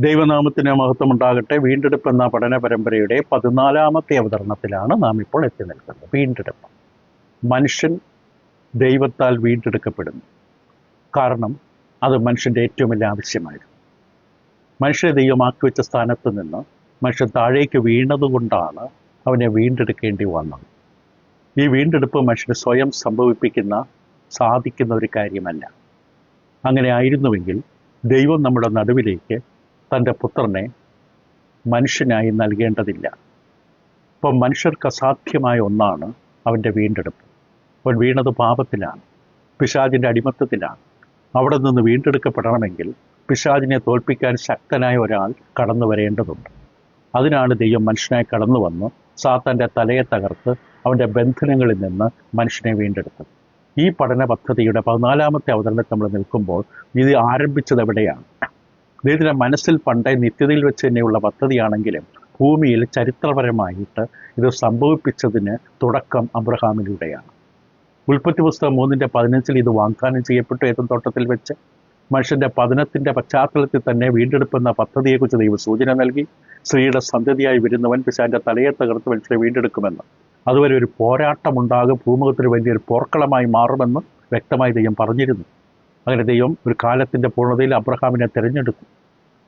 ദൈവനാമത്തിന് മഹത്വമുണ്ടാകട്ടെ. വീണ്ടെടുപ്പ് എന്ന പഠന പരമ്പരയുടെ 14ാമത്തെ അവതരണത്തിലാണ് നാം ഇപ്പോൾ എത്തി നിൽക്കുന്നത്. വീണ്ടെടുപ്പ്. മനുഷ്യൻ ദൈവത്താൽ വീണ്ടെടുക്കപ്പെടുന്നു. കാരണം അത് മനുഷ്യൻ്റെ ഏറ്റവും വലിയ ആവശ്യമായിരുന്നു. മനുഷ്യനെ ദൈവമാക്കി വെച്ച സ്ഥാനത്ത് നിന്ന് മനുഷ്യൻ താഴേക്ക് വീണതുകൊണ്ടാണ് അവനെ വീണ്ടെടുക്കേണ്ടി വന്നത്. ഈ വീണ്ടെടുപ്പ് മനുഷ്യന് സ്വയം സാധിക്കുന്ന ഒരു കാര്യമല്ല. അങ്ങനെ ആയിരുന്നുവെങ്കിൽ ദൈവം നമ്മുടെ നടുവിലേക്ക് തൻ്റെ പുത്രനെ മനുഷ്യനായി നൽകേണ്ടതില്ല. ഇപ്പം മനുഷ്യർക്ക് അസാധ്യമായ ഒന്നാണ് അവൻ്റെ വീണ്ടെടുപ്പ്. അവൻ വീണത് പാപത്തിലാണ്, പിശാചിൻ്റെ അടിമത്തത്തിലാണ്. അവിടെ നിന്ന് വീണ്ടെടുക്കപ്പെടണമെങ്കിൽ പിശാചിനെ തോൽപ്പിക്കാൻ ശക്തനായ ഒരാൾ കടന്നു വരേണ്ടതുണ്ട്. അതിനാണ് ദൈവം മനുഷ്യനായി കടന്നു വന്ന് സാത്താൻ്റെ തലയെ തകർത്ത് അവൻ്റെ ബന്ധനങ്ങളിൽ നിന്ന് മനുഷ്യനെ വീണ്ടെടുത്തത്. ഈ പഠന പദ്ധതിയുടെ 14ാമത്തെ അവതരണത്തിൽ നമ്മൾ നിൽക്കുമ്പോൾ ഇത് ആരംഭിച്ചത് എവിടെയാണ്? ദൈവത്തിൻ്റെ മനസ്സിൽ പണ്ടേ നിത്യതയിൽ വെച്ച് തന്നെയുള്ള പദ്ധതിയാണെങ്കിലും ഭൂമിയിൽ ചരിത്രപരമായിട്ട് ഇത് സംഭവിപ്പിച്ചതിന് തുടക്കം അബ്രഹാമിലൂടെയാണ്. ഉൽപ്പത്തി പുസ്തകം 3:15 ഇത് വാഗ്ദാനം ചെയ്യപ്പെട്ടു. ഏദൻ തോട്ടത്തിൽ വെച്ച് മനുഷ്യൻ്റെ പതനത്തിൻ്റെ പശ്ചാത്തലത്തിൽ തന്നെ വീണ്ടെടുപ്പെന്ന പദ്ധതിയെക്കുറിച്ച് ദൈവം സൂചന നൽകി. സ്ത്രീയുടെ സന്തതിയായി വരുന്നവൻ പിശാചിൻ്റെ തലയെ തകർത്ത് മനുഷ്യനെ വീണ്ടെടുക്കുമെന്ന്, അതുവരെ ഒരു പോരാട്ടമുണ്ടാകും, ഭൂമുഖത്തിന് വലിയൊരു പോർക്കളമായി മാറുമെന്ന് വ്യക്തമായി ദൈവം പറഞ്ഞിരുന്നു. അങ്ങനെ ദൈവം ഒരു കാലത്തിൻ്റെ പൂർണ്ണതയിൽ അബ്രഹാമിനെ തിരഞ്ഞെടുത്തു.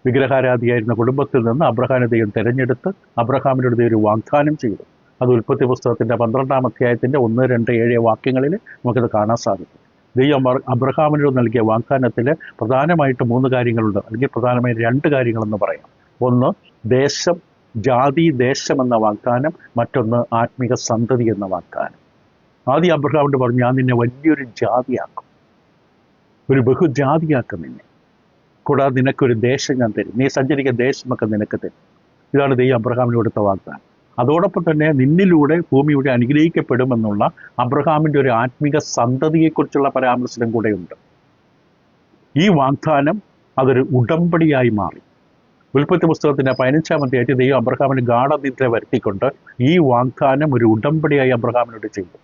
വിഗ്രഹാരാധിയായിരുന്ന കുടുംബത്തിൽ നിന്ന് അബ്രഹാമിനെ ദൈവം തിരഞ്ഞെടുത്ത് അബ്രഹാമിനോട് ദൈവം ഒരു വാഗ്ദാനം ചെയ്തു. അത് ഉൽപ്പത്തി പുസ്തകത്തിൻ്റെ 12ാം അധ്യായത്തിൻ്റെ 1, 2, 7 വാക്യങ്ങളിൽ നമുക്കത് കാണാൻ സാധിക്കും. ദൈവം അബ്രഹാമിനോട് നൽകിയ വാഗ്ദാനത്തിൽ പ്രധാനമായിട്ട് 3 കാര്യങ്ങളുണ്ട്, അല്ലെങ്കിൽ പ്രധാനമായി 2 കാര്യങ്ങളെന്ന് പറയാം. ഒന്ന് ദേശം, ജാതി ദേശം എന്ന വാഗ്ദാനം. മറ്റൊന്ന് ആത്മീക സന്തതി എന്ന വാഗ്ദാനം. ആദ്യം അബ്രഹാമിനോട് പറഞ്ഞു, ഞാൻ നിന്നെ വലിയൊരു ജാതിയാക്കും, ഒരു ബഹുജാതിയാക്കും നിന്നെ, കൂടാതെ നിനക്കൊരു ദേശം ഞാൻ തരും, നീ സഞ്ചരിക്കുന്ന ദേശമൊക്കെ നിനക്ക് തരും. ഇതാണ് ദൈവം അബ്രഹാമിന് കൊടുത്ത വാഗ്ദാനം. അതോടൊപ്പം തന്നെ നിന്നിലൂടെ ഭൂമിയുടെ അനുഗ്രഹിക്കപ്പെടുമെന്നുള്ള അബ്രഹാമിൻ്റെ ഒരു ആത്മീക സന്തതിയെക്കുറിച്ചുള്ള പരാമർശനം കൂടെയുണ്ട്. ഈ വാഗ്ദാനം അതൊരു ഉടമ്പടിയായി മാറി. ഉൽപ്പത്തി പുസ്തകത്തിൻ്റെ 15ാം അധ്യായത്തിൽ ദൈവം അബ്രഹാമിന് ഗാഢനിദ്ര വരുത്തിക്കൊണ്ട് ഈ വാഗ്ദാനം ഒരു ഉടമ്പടിയായി അബ്രഹാമിനോട് ചെയ്തു.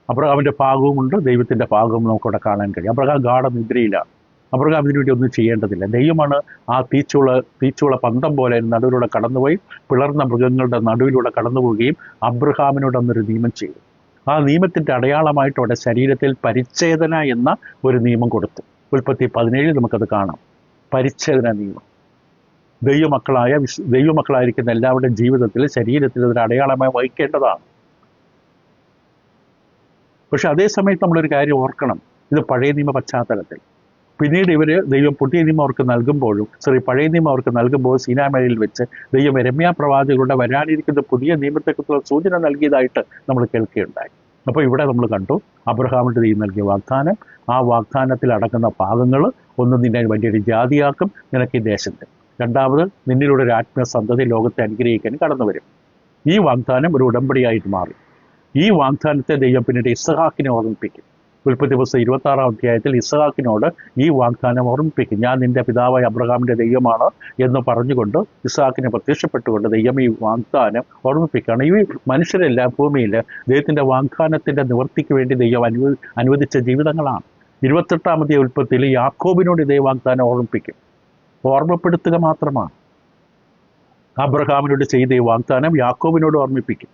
അബ്രഹാമിൻ്റെ ഭാഗവുമുണ്ട്, ദൈവത്തിൻ്റെ ഭാഗവും നമുക്കവിടെ കാണാൻ കഴിയും. അബ്രഹാം ഗാഢനിദ്രയിലാണ്. അബ്രഹാം ഇതിനു വേണ്ടി ഒന്നും ചെയ്യേണ്ടതില്ല. ദൈവമാണ് ആ തീച്ചുള പന്തം പോലെ നടുവിലൂടെ കടന്നുപോയി പിളർന്ന മൃഗങ്ങളുടെ നടുവിലൂടെ കടന്നു പോവുകയും അബ്രഹാമിനോട് അന്നൊരു നിയമം ചെയ്തു. ആ നിയമത്തിൻ്റെ അടയാളമായിട്ട് അവിടെ ശരീരത്തിൽ പരിച്ഛേദന എന്ന ഒരു നിയമം കൊടുത്തു. ഉൽപ്പത്തി 17 നമുക്കത് കാണാം. പരിച്ഛേദന നിയമം ദൈവമക്കളായിരിക്കുന്ന എല്ലാവരുടെയും ജീവിതത്തിൽ ശരീരത്തിൽ അതൊരു അടയാളമായി വഹിക്കേണ്ടതാണ്. പക്ഷെ അതേ സമയത്ത് നമ്മളൊരു കാര്യം ഓർക്കണം, ഇത് പഴയ നിയമ പശ്ചാത്തലത്തിൽ. പിന്നീട് ദൈവം പുതിയ നിയമം അവർക്ക് നൽകുമ്പോഴും പഴയ നിയമം അവർക്ക് നൽകുമ്പോൾ സീനാമലയിൽ വെച്ച് ദൈവം യെരമ്യാ പ്രവാചകരുടെ വരാനിരിക്കുന്ന പുതിയ നിയമത്തെക്കുറിച്ചുള്ള സൂചന നൽകിയതായിട്ട് നമ്മൾ കേൾക്കുകയുണ്ടായി. അപ്പോൾ ഇവിടെ നമ്മൾ കണ്ടു അബ്രഹാമിൻ്റെ ദൈവം നൽകിയ വാഗ്ദാനം. ആ വാഗ്ദാനത്തിൽ അടങ്ങുന്ന ഭാഗങ്ങൾ: ഒന്ന്, നിന്നെ വലിയൊരു ജാതിയാക്കും, നിനക്ക് ഈ ദേശത്ത്; രണ്ടാമത്, നിന്നിലൂടെ ഒരു ആത്മീയ സന്തതി ലോകത്തെ അനുഗ്രഹിക്കാൻ കടന്നു വരും. ഈ വാഗ്ദാനം ഒരു ഉടമ്പടിയായിട്ട് മാറി. ഈ വാഗ്ദാനത്തെ ദൈവം പിന്നീട് ഇസ്ഹാക്കിനെ ഓർമ്മിപ്പിക്കും. ഉൽപ്പത്തി പുസ്തകം 26ാം അധ്യായത്തിൽ ഇസ്ഹാക്കിനോട് ഈ വാഗ്ദാനം ഓർമ്മിപ്പിക്കും. ഞാൻ നിന്റെ പിതാവായ അബ്രഹാമിൻ്റെ ദൈവമാണ് എന്ന് പറഞ്ഞുകൊണ്ട് ഇസ്ഹാക്കിനെ പ്രത്യക്ഷപ്പെട്ടുകൊണ്ട് ദൈവം ഈ വാഗ്ദാനം ഓർമ്മിപ്പിക്കുകയാണ്. ഈ മനുഷ്യരെല്ലാം ഭൂമിയിൽ ദൈവത്തിൻ്റെ വാഗ്ദാനത്തിൻ്റെ നിവൃത്തിക്ക് വേണ്ടി ദൈവം അനുവദിച്ച ജീവിതങ്ങളാണ്. 28ാമത്തെ ഉൽപ്പത്തിയിൽ യാക്കോബിനോട് ഇതേ വാഗ്ദാനം ഓർമ്മിപ്പിക്കും. ഓർമ്മപ്പെടുത്തുക മാത്രമാണ്. അബ്രഹാമിനോട് ചെയ്ത ഈ വാഗ്ദാനം യാക്കോബിനോട് ഓർമ്മിപ്പിക്കും.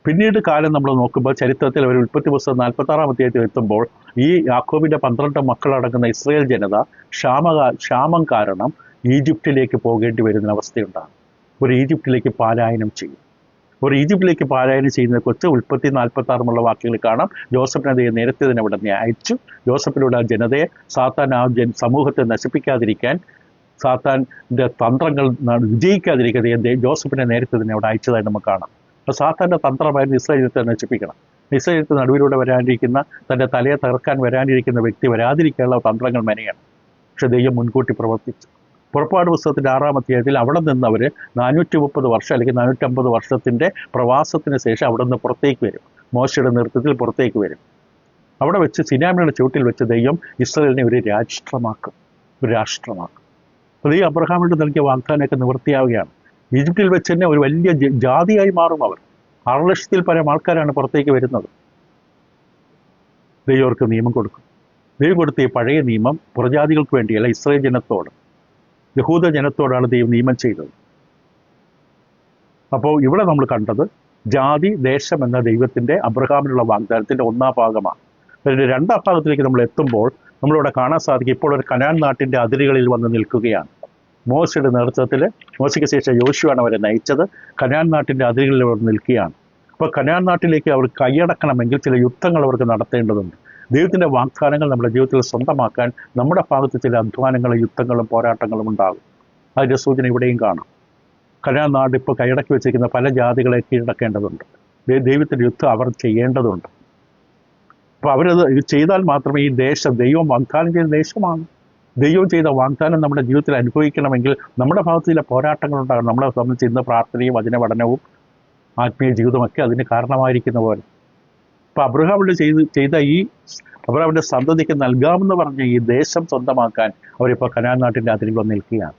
പിന്നീട് കാലം നമ്മൾ നോക്കുമ്പോൾ ചരിത്രത്തിൽ അവർ ഉൽപ്പത്തി പുസ്തകം 46ാം അധ്യായത്തിൽ എത്തുമ്പോൾ ഈ യാക്കോബിൻ്റെ 12 മക്കളടങ്ങുന്ന ഇസ്രായേൽ ജനത ക്ഷാമം കാരണം ഈജിപ്തിലേക്ക് പോകേണ്ടി വരുന്ന അവസ്ഥയുണ്ടാകും. ഒരു ഈജിപ്തിലേക്ക് പലായനം ചെയ്യും. ഒരു ഈജിപ്തിലേക്ക് പലായനം ചെയ്യുന്നതിനെക്കുറിച്ച് ഉൽപ്പത്തി 46 വാക്യങ്ങൾ കാണാം. ജോസഫിനെ ദൈവം നേരത്തെ തന്നെ അവിടെ അയച്ചു. ജോസഫിലൂടെ ആ ജനതയെ സാത്താൻ ആ സമൂഹത്തെ നശിപ്പിക്കാതിരിക്കാൻ, സാത്താൻ്റെ തന്ത്രങ്ങൾ വിജയിക്കാതിരിക്കാൻ ജോസഫിനെ നേരത്തെ തന്നെ അവിടെ അയച്ചതായി നമുക്ക് കാണാം. അപ്പോൾ സാത്താൻ്റെ തന്ത്രമായിരുന്നു ഇസ്രായേലത്തെ നശിപ്പിക്കണം. ഇസ്രായേലത്തെ നടുവിലൂടെ വരാനിരിക്കുന്ന, തൻ്റെ തലയെ തകർക്കാൻ വരാനിരിക്കുന്ന വ്യക്തി വരാതിരിക്കാനുള്ള തന്ത്രങ്ങൾ മെനയാണ്. പക്ഷെ ദൈവം മുൻകൂട്ടി പ്രവർത്തിച്ചു. പുറപ്പാട് പുസ്തകത്തിൻ്റെ 6ാം അധ്യായത്തിൽ അവിടെ നിന്ന് അവർ 430 വർഷം അല്ലെങ്കിൽ 450 വർഷത്തിൻ്റെ പ്രവാസത്തിന് ശേഷം അവിടെ നിന്ന് പുറത്തേക്ക് വരും. മോശയുടെ നേതൃത്വത്തിൽ പുറത്തേക്ക് വരും. അവിടെ വെച്ച് സിനാമിയുടെ ചുവട്ടിൽ വെച്ച് ദൈവം ഇസ്രായേലിനെ ഒരു രാഷ്ട്രമാക്കും. അപ്പോൾ ഈ അബ്രഹാമിനോട് നൽകിയ വാഗ്ദാനമൊക്കെ നിവൃത്തിയാവുകയാണ്. ഈജിപ്തിൽ വെച്ച് തന്നെ ഒരു വലിയ ജാതിയായി മാറും അവർ. 6 ലക്ഷത്തിൽ പരം ആൾക്കാരാണ് പുറത്തേക്ക് വരുന്നത്. ദൈവം അവർക്ക് നിയമം കൊടുക്കും. ദൈവം കൊടുത്ത ഈ പഴയ നിയമം പുറജാതികൾക്ക് വേണ്ടിയല്ല, ഇസ്രായേൽ ജനത്തോട്. യഹൂദ ജനത്തോടാണ് ദൈവം നിയമം ചെയ്തത്. അപ്പോൾ ഇവിടെ നമ്മൾ കണ്ടത് ജാതി ദേശം എന്ന ദൈവത്തിൻ്റെ അബ്രഹാമിനുള്ള വാഗ്ദാനത്തിൻ്റെ ഒന്നാം ഭാഗമാണ്. അതിൻ്റെ രണ്ടാം ഭാഗത്തിലേക്ക് നമ്മൾ എത്തുമ്പോൾ നമ്മളിവിടെ കാണാൻ സാധിക്കും, ഇപ്പോൾ ഒരു കനാൻ നാട്ടിൻ്റെ അതിരുകളിൽ വന്ന് നിൽക്കുകയാണ്. മോശയുടെ നേതൃത്വത്തിൽ, മോശയ്ക്ക് ശേഷം യോശുവയാണ് അവരെ നയിച്ചത്. കനാൻ നാട്ടിൻ്റെ അതിരുകളിൽ അവർ നിൽക്കുകയാണ്. അപ്പോൾ കനാൻ നാട്ടിലേക്ക് അവർ കൈയടക്കണമെങ്കിൽ ചില യുദ്ധങ്ങൾ അവർക്ക് നടത്തേണ്ടതുണ്ട്. ദൈവത്തിൻ്റെ വാഗ്ദാനങ്ങൾ നമ്മുടെ ജീവിതത്തിൽ സ്വന്തമാക്കാൻ നമ്മുടെ ഭാഗത്ത് ചില അധ്വാനങ്ങളും യുദ്ധങ്ങളും പോരാട്ടങ്ങളും ഉണ്ടാകും. അതിൻ്റെ സൂചന ഇവിടെയും കാണാം. കനാൻ നാട് ഇപ്പോൾ കൈയടക്കി വെച്ചിരിക്കുന്ന പല ജാതികളെ കീഴടക്കേണ്ടതുണ്ട്. ദൈവത്തിൻ്റെ യുദ്ധം അവർ ചെയ്യേണ്ടതുണ്ട്. അപ്പോൾ അവരത് ചെയ്താൽ മാത്രമേ ഈ ദേശം, ദൈവം വാഗ്ദാനം ചെയ്ത ദേശമാണ്. ദൈവം ചെയ്ത വാഗ്ദാനം നമ്മുടെ ജീവിതത്തിൽ അനുഭവിക്കണമെങ്കിൽ നമ്മുടെ ഭാഗത്ത് ചില പോരാട്ടങ്ങളുണ്ടാകും. നമ്മളെ സംബന്ധിച്ച് ഇന്ന് പ്രാർത്ഥനയും വചന പഠനവും ആത്മീയ ജീവിതമൊക്കെ അതിന് കാരണമായിരിക്കുന്ന പോലെ. അപ്പോൾ അബ്രഹാമിൻ്റെ സന്തതിക്ക് നൽകാമെന്ന് പറഞ്ഞ ഈ ദേശം സ്വന്തമാക്കാൻ അവരിപ്പോൾ കനാൻ നാട്ടിൻ്റെ അതിരിൽ വന്ന് നിൽക്കുകയാണ്.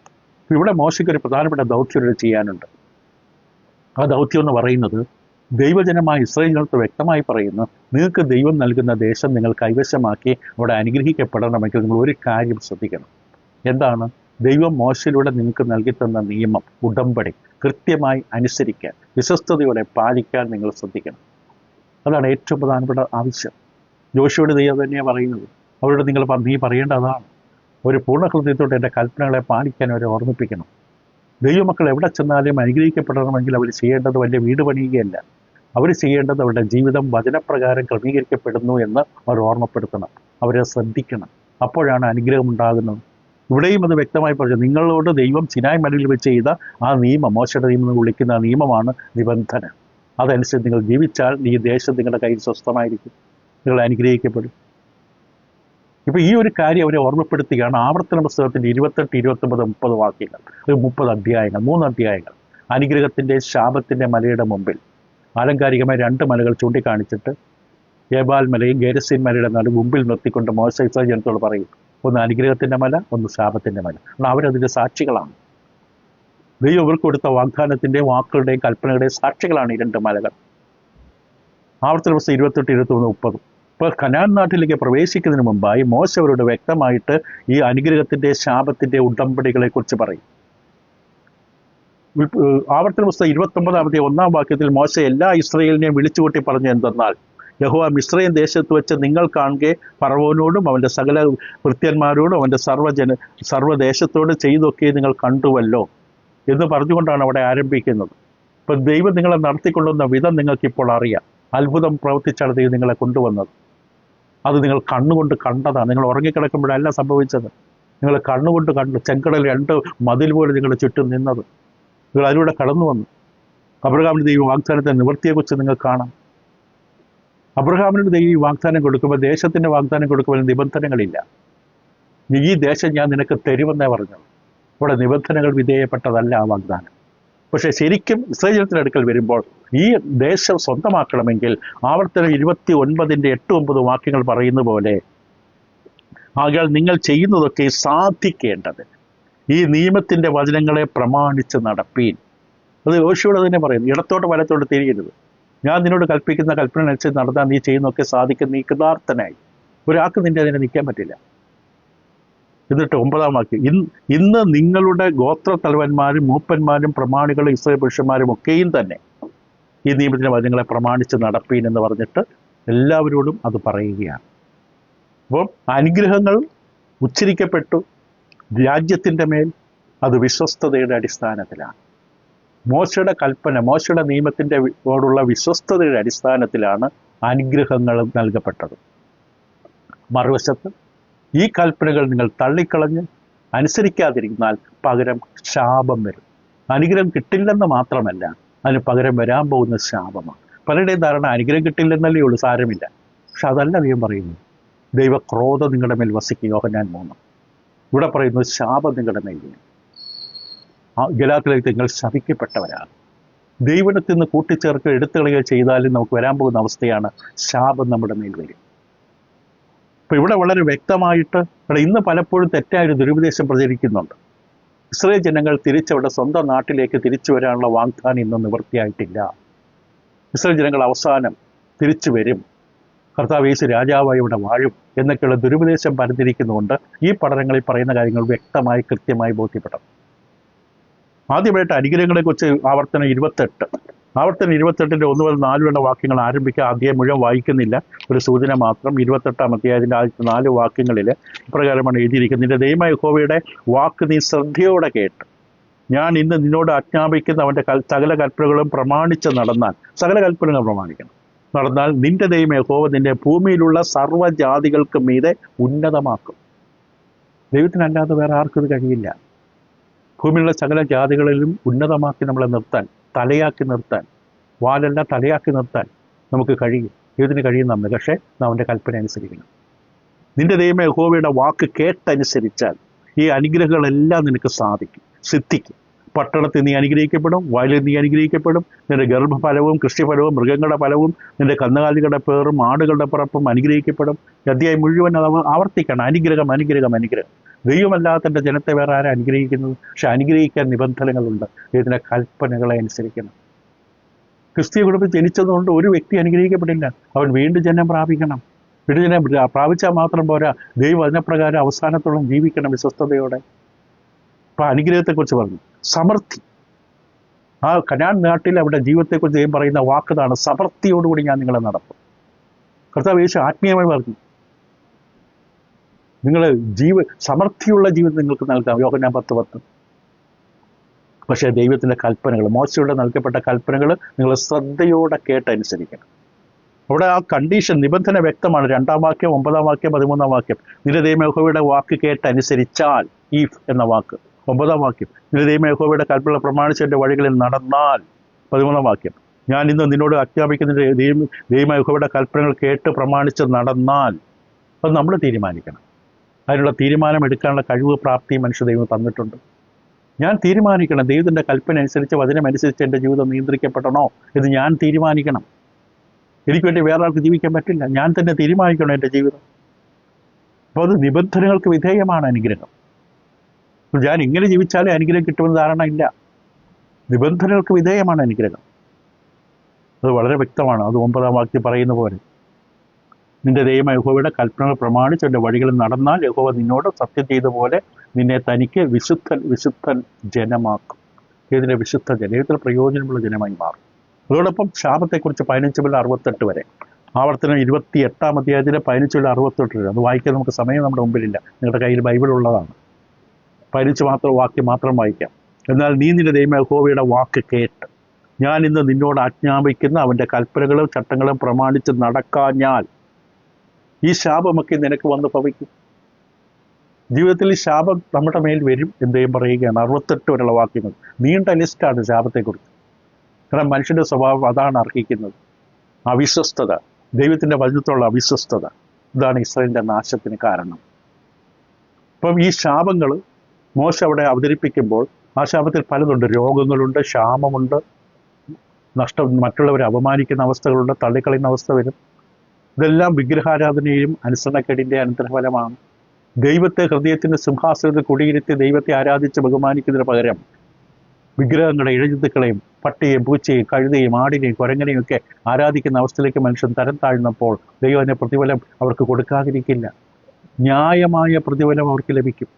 ഇവിടെ മോശയ്ക്ക് ഒരു പ്രധാനപ്പെട്ട ദൗത്യം ചെയ്യാനുണ്ട്. ആ ദൗത്യം എന്ന് പറയുന്നത്, ദൈവജനമായ ഇസ്രായേൽ ജനത്തെ വ്യക്തമായി പറയുന്നു, നിങ്ങൾക്ക് ദൈവം നൽകുന്ന ദേശം നിങ്ങൾ കൈവശമാക്കി അവിടെ അനുഗ്രഹിക്കപ്പെടണമെങ്കിൽ നിങ്ങൾ ഒരു കാര്യം ശ്രദ്ധിക്കണം. എന്താണ്? ദൈവം മോശയിലൂടെ നിങ്ങൾക്ക് നൽകി തന്ന നിയമം, ഉടമ്പടി കൃത്യമായി അനുസരിക്കാൻ, വിശ്വസ്തയോടെ പാലിക്കാൻ നിങ്ങൾ ശ്രദ്ധിക്കണം. അതാണ് ഏറ്റവും പ്രധാനപ്പെട്ട ആവശ്യം. യോശുവയുടെ ദൈവം തന്നെയാണ് പറയുന്നത്. അവരോട് നീ പറയേണ്ട അതാണ്. ഒരു പൂർണ്ണ ഹൃദയത്തോടെ എൻ്റെ കൽപ്പനകളെ പാലിക്കാൻ അവരെ ഓർമ്മിപ്പിക്കണം. ദൈവമക്കൾ എവിടെ ചെന്നാലും അനുഗ്രഹിക്കപ്പെടണമെങ്കിൽ അവർ ചെയ്യേണ്ടത് വലിയ വീട് പണിയുകയല്ല. അവർ ചെയ്യേണ്ടത് അവരുടെ ജീവിതം വചനപ്രകാരം ക്രമീകരിക്കപ്പെടുന്നു എന്ന് അവർ ഓർമ്മപ്പെടുത്തണം. അവരെ ശ്രദ്ധിക്കണം. അപ്പോഴാണ് അനുഗ്രഹം ഉണ്ടാകുന്നത്. ഇവിടെയും അത് വ്യക്തമായി പറഞ്ഞു. നിങ്ങളോട് ദൈവം സിനായ് മലയിൽ വെച്ച് ചെയ്ത ആ നിയമം, മോശയുടെ നിയമം എന്ന് വിളിക്കുന്ന ആ നിയമമാണ് നിബന്ധന. അതനുസരിച്ച് നിങ്ങൾ ജീവിച്ചാൽ ഈ ദേശം നിങ്ങളുടെ കയ്യിൽ സ്വസ്ഥമായിരിക്കും, നിങ്ങൾ അനുഗ്രഹിക്കപ്പെടും. ഇപ്പോൾ ഈ ഒരു കാര്യം അവരെ ഓർമ്മപ്പെടുത്തുകയാണ്. ആവർത്തന പുസ്തകത്തിൻ്റെ 28, 29, 30 വാക്യങ്ങൾ, 30 അധ്യായങ്ങൾ, 3 അധ്യായങ്ങൾ. അനുഗ്രഹത്തിൻ്റെ ശാപത്തിൻ്റെ മലയുടെ മുമ്പിൽ ആലങ്കാരികമായ 2 മലകൾ ചൂണ്ടിക്കാണിച്ചിട്ട് ഏബാൽ മലയും ഗേരസീൻ മലയുടെ മുമ്പിൽ നിർത്തിക്കൊണ്ട് മോശ ഇസ്രായേൽ ജനത്തോട് പറയും, ഒന്ന് അനുഗ്രഹത്തിൻ്റെ മല, ഒന്ന് ശാപത്തിൻ്റെ മല. അവരതിൻ്റെ സാക്ഷികളാണ്. ദൈവം ഇവർക്ക് കൊടുത്ത വാഗ്ദാനത്തിൻ്റെയും വാക്കുകളുടെയും കൽപ്പനകളുടെയും സാക്ഷികളാണ് ഈ 2 മലകൾ. ആവർത്തന പുസ്തകം 28, 29, 30. ഇപ്പോൾ കനാൻ നാട്ടിലേക്ക് പ്രവേശിക്കുന്നതിന് മുമ്പായി മോശ അവരോട് വ്യക്തമായിട്ട് ഈ അനുഗ്രഹത്തിൻ്റെ ശാപത്തിൻ്റെ ഉടമ്പടികളെക്കുറിച്ച് പറയും. ആവർത്തന പുസ്തകം 29-ാമത്തെ 1-ാം വാക്യത്തിൽ മോശ എല്ലാ ഇസ്രായേലിനെയും വിളിച്ചുകൂട്ടി പറഞ്ഞു എന്തെന്നാൽ, യഹോവ മിസ്രയീം ദേശത്ത് വെച്ച് നിങ്ങൾ കാണുകെ ഫറവോനോടും അവൻ്റെ സകല ഭൃത്യന്മാരോടും അവൻ്റെ സർവ്വദേശത്തോട് ചെയ്തൊക്കെ നിങ്ങൾ കണ്ടുവല്ലോ എന്ന് പറഞ്ഞുകൊണ്ടാണ് അവിടെ ആരംഭിക്കുന്നത്. ഇപ്പം ദൈവം നിങ്ങളെ നടത്തിക്കൊള്ളുന്ന വിധം നിങ്ങൾക്കിപ്പോൾ അറിയാം. അത്ഭുതം പ്രവർത്തിച്ചാണ് ദൈവം നിങ്ങളെ കൊണ്ടുവന്നത്. അത് നിങ്ങൾ കണ്ണുകൊണ്ട് കണ്ടതാണ്. നിങ്ങൾ ഉറങ്ങിക്കിടക്കുമ്പോഴല്ല സംഭവിച്ചത്. നിങ്ങൾ കണ്ണുകൊണ്ട് കണ്ടു. ചെങ്കടൽ 2 മതിൽ പോലെ നിങ്ങളുടെ ചുറ്റും നിന്നത്. നിങ്ങൾ അതിലൂടെ കടന്നു വന്നു. അബ്രഹാമിന് ദൈവം വാഗ്ദാനത്തെ നിവൃത്തിയെക്കുറിച്ച് നിങ്ങൾക്ക് കാണാം. അബ്രഹാമിന് ദൈവം വാഗ്ദാനം കൊടുക്കുമ്പോൾ, ദേശത്തിൻ്റെ വാഗ്ദാനം കൊടുക്കുമ്പോൾ നിബന്ധനകളില്ല. ഈ ദേശം ഞാൻ നിനക്ക് തരുമെന്നേ പറഞ്ഞത്. ഇവിടെ നിബന്ധനകൾ വിധേയപ്പെട്ടതല്ല ആ വാഗ്ദാനം. പക്ഷേ ശരിക്കും ഇസ്രായേലിന്റെ അടുക്കൽ വരുമ്പോൾ ഈ ദേശം സ്വന്തമാക്കണമെങ്കിൽ ആവർത്തനം 29-ന്റെ 8-9 വാക്യങ്ങൾ പറയുന്ന പോലെ, ആകയാൽ നിങ്ങൾ ചെയ്യുന്നതൊക്കെ സാധിക്കേണ്ടത് ഈ നിയമത്തിൻ്റെ വചനങ്ങളെ പ്രമാണിച്ച് നടപ്പീൻ. അത് യോശുവയോട് തന്നെ പറയുന്നു. ഇടത്തോട്ട് വലത്തോട്ട് തിരിയരുത്. ഞാൻ നിന്നോട് കൽപ്പിക്കുന്ന കൽപ്പന അനുസരിച്ച് നടത്താൻ നീ ചെയ്യുന്നതൊക്കെ സാധിക്കും. നീ കൃതാർത്ഥനായി. ഒരാൾക്ക് നിന്റെ അതിനെ നിൽക്കാൻ പറ്റില്ല. എന്നിട്ട് 9-ാം വാക്യം, ഇന്ന് നിങ്ങളുടെ ഗോത്രത്തലവന്മാരും മൂപ്പന്മാരും പ്രമാണികളും ഇസ്രായേൽ പുരുഷന്മാരും ഒക്കെയും തന്നെ ഈ നിയമത്തിൻ്റെ വചനങ്ങളെ പ്രമാണിച്ച് നടപ്പീൻ എന്ന് പറഞ്ഞിട്ട് എല്ലാവരോടും അത് പറയുകയാണ്. അപ്പോൾ അനുഗ്രഹങ്ങൾ ഉച്ചരിക്കപ്പെട്ടു രാജ്യത്തിൻ്റെ മേൽ. അത് വിശ്വസ്തതയുടെ അടിസ്ഥാനത്തിലാണ്. മോശയുടെ കൽപ്പന, മോശയുടെ നിയമത്തിൻ്റെയോടുള്ള വിശ്വസ്തതയുടെ അടിസ്ഥാനത്തിലാണ് അനുഗ്രഹങ്ങൾ നൽകപ്പെട്ടത്. മറുവശത്ത് ഈ കൽപ്പനകൾ നിങ്ങൾ തള്ളിക്കളഞ്ഞ് അനുസരിക്കാതിരുന്നാൽ പകരം ശാപം വരും. അനുഗ്രഹം കിട്ടില്ലെന്ന് മാത്രമല്ല, അതിന് പകരം വരാൻ പോകുന്ന ശാപമാണ്. പലരുടെയും ധാരണ അനുഗ്രഹം കിട്ടില്ലെന്നല്ലേ ഉള്ളൂ, സാരമില്ല. പക്ഷെ അതല്ല ദൈവം പറയുന്നത്. ദൈവക്രോധം നിങ്ങളുടെ മേൽ വസിക്കും. യോഹന്നാൻ 3. ഇവിടെ പറയുന്നത് ശാപം നിങ്ങളുടെ മേൽ വരും. ഗലാത്യരിൽ നിങ്ങൾ ശപിക്കപ്പെട്ടവരാണ്. ദൈവത്തിൽ നിന്ന് കൂട്ടിച്ചേർക്കുക എടുത്തുകളയുക ചെയ്താലും നമുക്ക് വരാൻ പോകുന്ന അവസ്ഥയാണ് ശാപം നമ്മുടെ മേൽ വരും. അപ്പോൾ ഇവിടെ വളരെ വ്യക്തമായിട്ട് ഇന്ന് പലപ്പോഴും തെറ്റായൊരു ദുരുപദേശം പ്രചരിക്കുന്നുണ്ട്. ഇസ്രായേൽ ജനങ്ങൾ തിരിച്ചവരുടെ സ്വന്തം നാട്ടിലേക്ക് തിരിച്ചു വരാനുള്ള വാഗ്ദാനം ഇന്നും നിവൃത്തിയായിട്ടില്ല. ഇസ്രായേൽ ജനങ്ങൾ അവസാനം തിരിച്ചു വരും, കർത്താവ് യേശു രാജാവായി ഇവിടെ വാഴും എന്നൊക്കെയുള്ള ദുരുപദേശം പരന്നിരിക്കുന്നതുകൊണ്ട് ഈ പഠനങ്ങളിൽ പറയുന്ന കാര്യങ്ങൾ വ്യക്തമായി കൃത്യമായി ബോധ്യപ്പെടണം. ആദ്യമായിട്ട് അനുഗ്രഹങ്ങളെക്കുറിച്ച് ആവർത്തനം 28. ആവർത്തനം 28-ന്റെ 1 മുതൽ 4 വരെയുള്ള വാക്യങ്ങൾ ആരംഭിക്കുക. അധ്യായം മുഴുവൻ വായിക്കുന്നില്ല, ഒരു സൂചന മാത്രം. 28-ാം അധ്യായത്തിൻ്റെ ആദ്യത്തെ 4 വാക്യങ്ങളിൽ ഇപ്രകാരമാണ് എഴുതിയിരിക്കുന്നത്: നിന്റെ ദൈവമായ യഹോവയുടെ വാക്ക് നീ ശ്രദ്ധയോടെ കേട്ട് ഞാൻ ഇന്ന് നിന്നോട് ആജ്ഞാപിക്കുന്ന അവൻ്റെ സകല കൽപ്പനകളും പ്രമാണിച്ച് നടന്നാൽ, സകല കൽപ്പനകൾ പ്രമാണിക്കണം, നടന്നാൽ നിന്റെ ദൈവമായ യഹോവ നിന്നെ ഭൂമിയിലുള്ള സർവ്വജാതികൾക്ക് മീതെ ഉന്നതമാക്കും. ദൈവത്തിനല്ലാതെ വേറെ ആർക്കും ഇത് കഴിയില്ല. ഭൂമിയിലുള്ള സകല ജാതികളിലും ഉന്നതമാക്കി നമ്മളെ നിർത്താൻ, തലയാക്കി നിർത്താൻ, വാലല്ല തലയാക്കി നിർത്താൻ നമുക്ക് കഴിയും. ദൈവത്തിന് കഴിയുന്നതാണ്. പക്ഷേ അവൻ്റെ കൽപ്പന അനുസരിക്കണം. നിന്റെ ദൈവമായ യഹോവയുടെ വാക്ക് കേട്ടനുസരിച്ചാൽ ഈ അനുഗ്രഹങ്ങളെല്ലാം നിനക്ക് സാധിക്കും, സിദ്ധിക്കും. പട്ടണത്തിൽ നീ അനുഗ്രഹിക്കപ്പെടും, വയലിൽ നീ അനുഗ്രഹിക്കപ്പെടും. നിന്റെ ഗർഭഫലവും കൃഷിഫലവും മൃഗങ്ങളുടെ ഫലവും നിന്റെ കന്നുകാലികളുടെ പേറും ആടുകളുടെ പിറപ്പും അനുഗ്രഹിക്കപ്പെടും. അധ്യായം മുഴുവൻ അത് ആവർത്തിക്കണം: അനുഗ്രഹം, അനുഗ്രഹം, അനുഗ്രഹം. ദൈവമല്ലാത്ത തൻ്റെ ജനത്തെ വേറെ ആരും അനുഗ്രഹിക്കുന്നത്? പക്ഷെ അനുഗ്രഹിക്കാൻ നിബന്ധനകളുണ്ട്. ദൈവത്തിൻ്റെ കൽപ്പനകളെ അനുസരിക്കണം. ക്രിസ്തീയ കുടുംബത്തിൽ ജനിച്ചതുകൊണ്ട് ഒരു വ്യക്തി അനുഗ്രഹിക്കപ്പെടില്ല. അവൻ വീണ്ടും ജന്മം പ്രാപിക്കണം. വീണ്ടും ജന്മം പ്രാപിച്ചാൽ മാത്രം പോരാ, ദൈവം അതിനപ്രകാരം അവസാനത്തോളം ജീവിക്കണം വിശ്വസ്തയോടെ. അപ്പം അനുഗ്രഹത്തെക്കുറിച്ച് പറഞ്ഞു. സമൃദ്ധി, ആ കനാൻ നാട്ടിൽ അവിടെ ജീവിതത്തെക്കുറിച്ച് ദൈവം പറയുന്ന വാക്കതാണ്: സമൃദ്ധിയോടുകൂടി ഞാൻ നിങ്ങളെ നടത്തും. കർത്താവ് യേശു ആത്മീയമായി പറഞ്ഞു, നിങ്ങൾ സമൃദ്ധിയുള്ള ജീവിതം നിങ്ങൾക്ക് നൽകാം. യോഹന്നാൻ 10:10. പക്ഷേ ദൈവത്തിൻ്റെ കൽപ്പനകൾ, മോശയുടെ നൽകപ്പെട്ട കൽപ്പനകൾ നിങ്ങൾ ശ്രദ്ധയോടെ കേട്ടനുസരിക്കണം. അവിടെ ആ കണ്ടീഷൻ, നിബന്ധന വ്യക്തമാണ്. 2-ാം വാക്യം, 9-ാം വാക്യം, 13-ാം വാക്യം. നിന്റെ ദൈവമായ യഹോവയുടെ വാക്ക് കേട്ടനുസരിച്ചാൽ, ഈഫ് എന്ന വാക്ക്. 9-ാം വാക്യം, നിന്റെ ദൈവമായ യഹോവയുടെ കൽപ്പനകൾ പ്രമാണിച്ച് എൻ്റെ വഴികളിൽ നടന്നാൽ. 13-ാം വാക്യം, ഞാൻ ഇന്ന് നിന്നോട് ആജ്ഞാപിക്കുന്ന ദൈവമായ യഹോവയുടെ കൽപ്പനകൾ കേട്ട് പ്രമാണിച്ച് നടന്നാൽ. അത് നമ്മൾ തീരുമാനിക്കണം. അതിനുള്ള തീരുമാനം എടുക്കാനുള്ള കഴിവ്, പ്രാപ്തി മനുഷ്യ ദൈവം തന്നിട്ടുണ്ട്. ഞാൻ തീരുമാനിക്കണം, ദൈവത്തിൻ്റെ കൽപ്പന അനുസരിച്ച്, വചനമനുസരിച്ച് എൻ്റെ ജീവിതം നിയന്ത്രിക്കപ്പെടണോ എന്ന് ഞാൻ തീരുമാനിക്കണം. എനിക്ക് വേണ്ടി വേറെ ആൾക്ക് ജീവിക്കാൻ പറ്റില്ല. ഞാൻ തന്നെ തീരുമാനിക്കണം എൻ്റെ ജീവിതം. അപ്പോൾ അത് നിബന്ധനകൾക്ക് വിധേയമാണ് അനുഗ്രഹം. ഞാൻ ഇങ്ങനെ ജീവിച്ചാലേ അനുഗ്രഹം കിട്ടുമെന്ന് ധാരണ ഇല്ല. നിബന്ധനകൾക്ക് വിധേയമാണ് അനുഗ്രഹം. അത് വളരെ വ്യക്തമാണ്. അത് 9-ാം വാക്യം പറയുന്ന പോലെ, നിന്റെ ദൈവമായ യഹോവയുടെ കൽപ്പനകൾ പ്രമാണിച്ച് എൻ്റെ വഴികളിൽ നടന്നാൽ യഹോവ നിന്നോട് സത്യം ചെയ്ത പോലെ നിന്നെ തനിക്ക് വിശുദ്ധൻ ജനമാക്കും. ഇതിൻ്റെ വിശുദ്ധ ജനത്തിൽ പ്രയോജനമുള്ള ജനമായി മാറും. അതോടൊപ്പം ശാപത്തെക്കുറിച്ച് 15 മുതൽ 68 വരെ. ആവർത്തനം 28-ാം അധ്യായത്തിലെ 15 മുതൽ 68 വരെ. അത് വായിക്കാൻ നമുക്ക് സമയം നമ്മുടെ മുമ്പിലില്ല. നിങ്ങളുടെ കയ്യിൽ ബൈബിൾ ഉള്ളതാണ്. 15 വാക്യം മാത്രം വായിക്കാം. എന്നാൽ നീ നിന്റെ ദൈവമായ യഹോവയുടെ വാക്ക് കേട്ട് ഞാൻ ഇന്ന് നിന്നോട് ആജ്ഞാപിക്കുന്ന അവൻ്റെ കൽപ്പനകളും ചട്ടങ്ങളും പ്രമാണിച്ച് നടക്കാഞ്ഞാൽ ഈ ശാപമൊക്കെ നിനക്ക് വന്ന് ഭവിക്കും. ജീവിതത്തിൽ ഈ ശാപം നമ്മുടെ മേൽ വരും എന്ന് പറയുകയാണ്. 68 വരെയുള്ള വാക്യങ്ങൾ. നീണ്ട ലിസ്റ്റാണ് ശാപത്തെക്കുറിച്ച്. കാരണം മനുഷ്യൻ്റെ സ്വഭാവം അതാണ് അർഹിക്കുന്നത്. അവിശ്വസ്തത, ദൈവത്തിൻ്റെ വചനത്തോടുള്ള അവിശ്വസ്തത, ഇതാണ് ഇസ്രായേലിൻ്റെ നാശത്തിന് കാരണം. അപ്പം ഈ ശാപങ്ങൾ മോശ അവിടെ അവതരിപ്പിക്കുമ്പോൾ ആ ശാപത്തിൽ പലതുണ്ട്. രോഗങ്ങളുണ്ട്, ക്ഷാമമുണ്ട്, മറ്റുള്ളവരെ അപമാനിക്കുന്ന അവസ്ഥകളുണ്ട്, തള്ളിക്കളയുന്ന അവസ്ഥ വരും. ഇതെല്ലാം വിഗ്രഹാരാധനയും അനുസരണക്കേടിൻ്റെ അനന്തരഫലമാണ്. ദൈവത്തെ ഹൃദയത്തിൻ്റെ സിംഹാസനത്തിൽ കുടിയിരുത്തി ദൈവത്തെ ആരാധിച്ച് ബഹുമാനിക്കുന്നതിന് പകരം വിഗ്രഹങ്ങളെ, ഇഴജന്തുക്കളെയും, പട്ടിയെയും പൂച്ചയെയും കഴുതയും ആടിനെയും കുരങ്ങനെയും ഒക്കെ ആരാധിക്കുന്ന അവസ്ഥയിലേക്ക് മനുഷ്യൻ തരം താഴ്ന്നപ്പോൾ ദൈവം അതിൻ്റെ പ്രതിഫലം അവർക്ക് കൊടുക്കാതിരിക്കില്ല. ന്യായമായ പ്രതിഫലം അവർക്ക് ലഭിക്കും.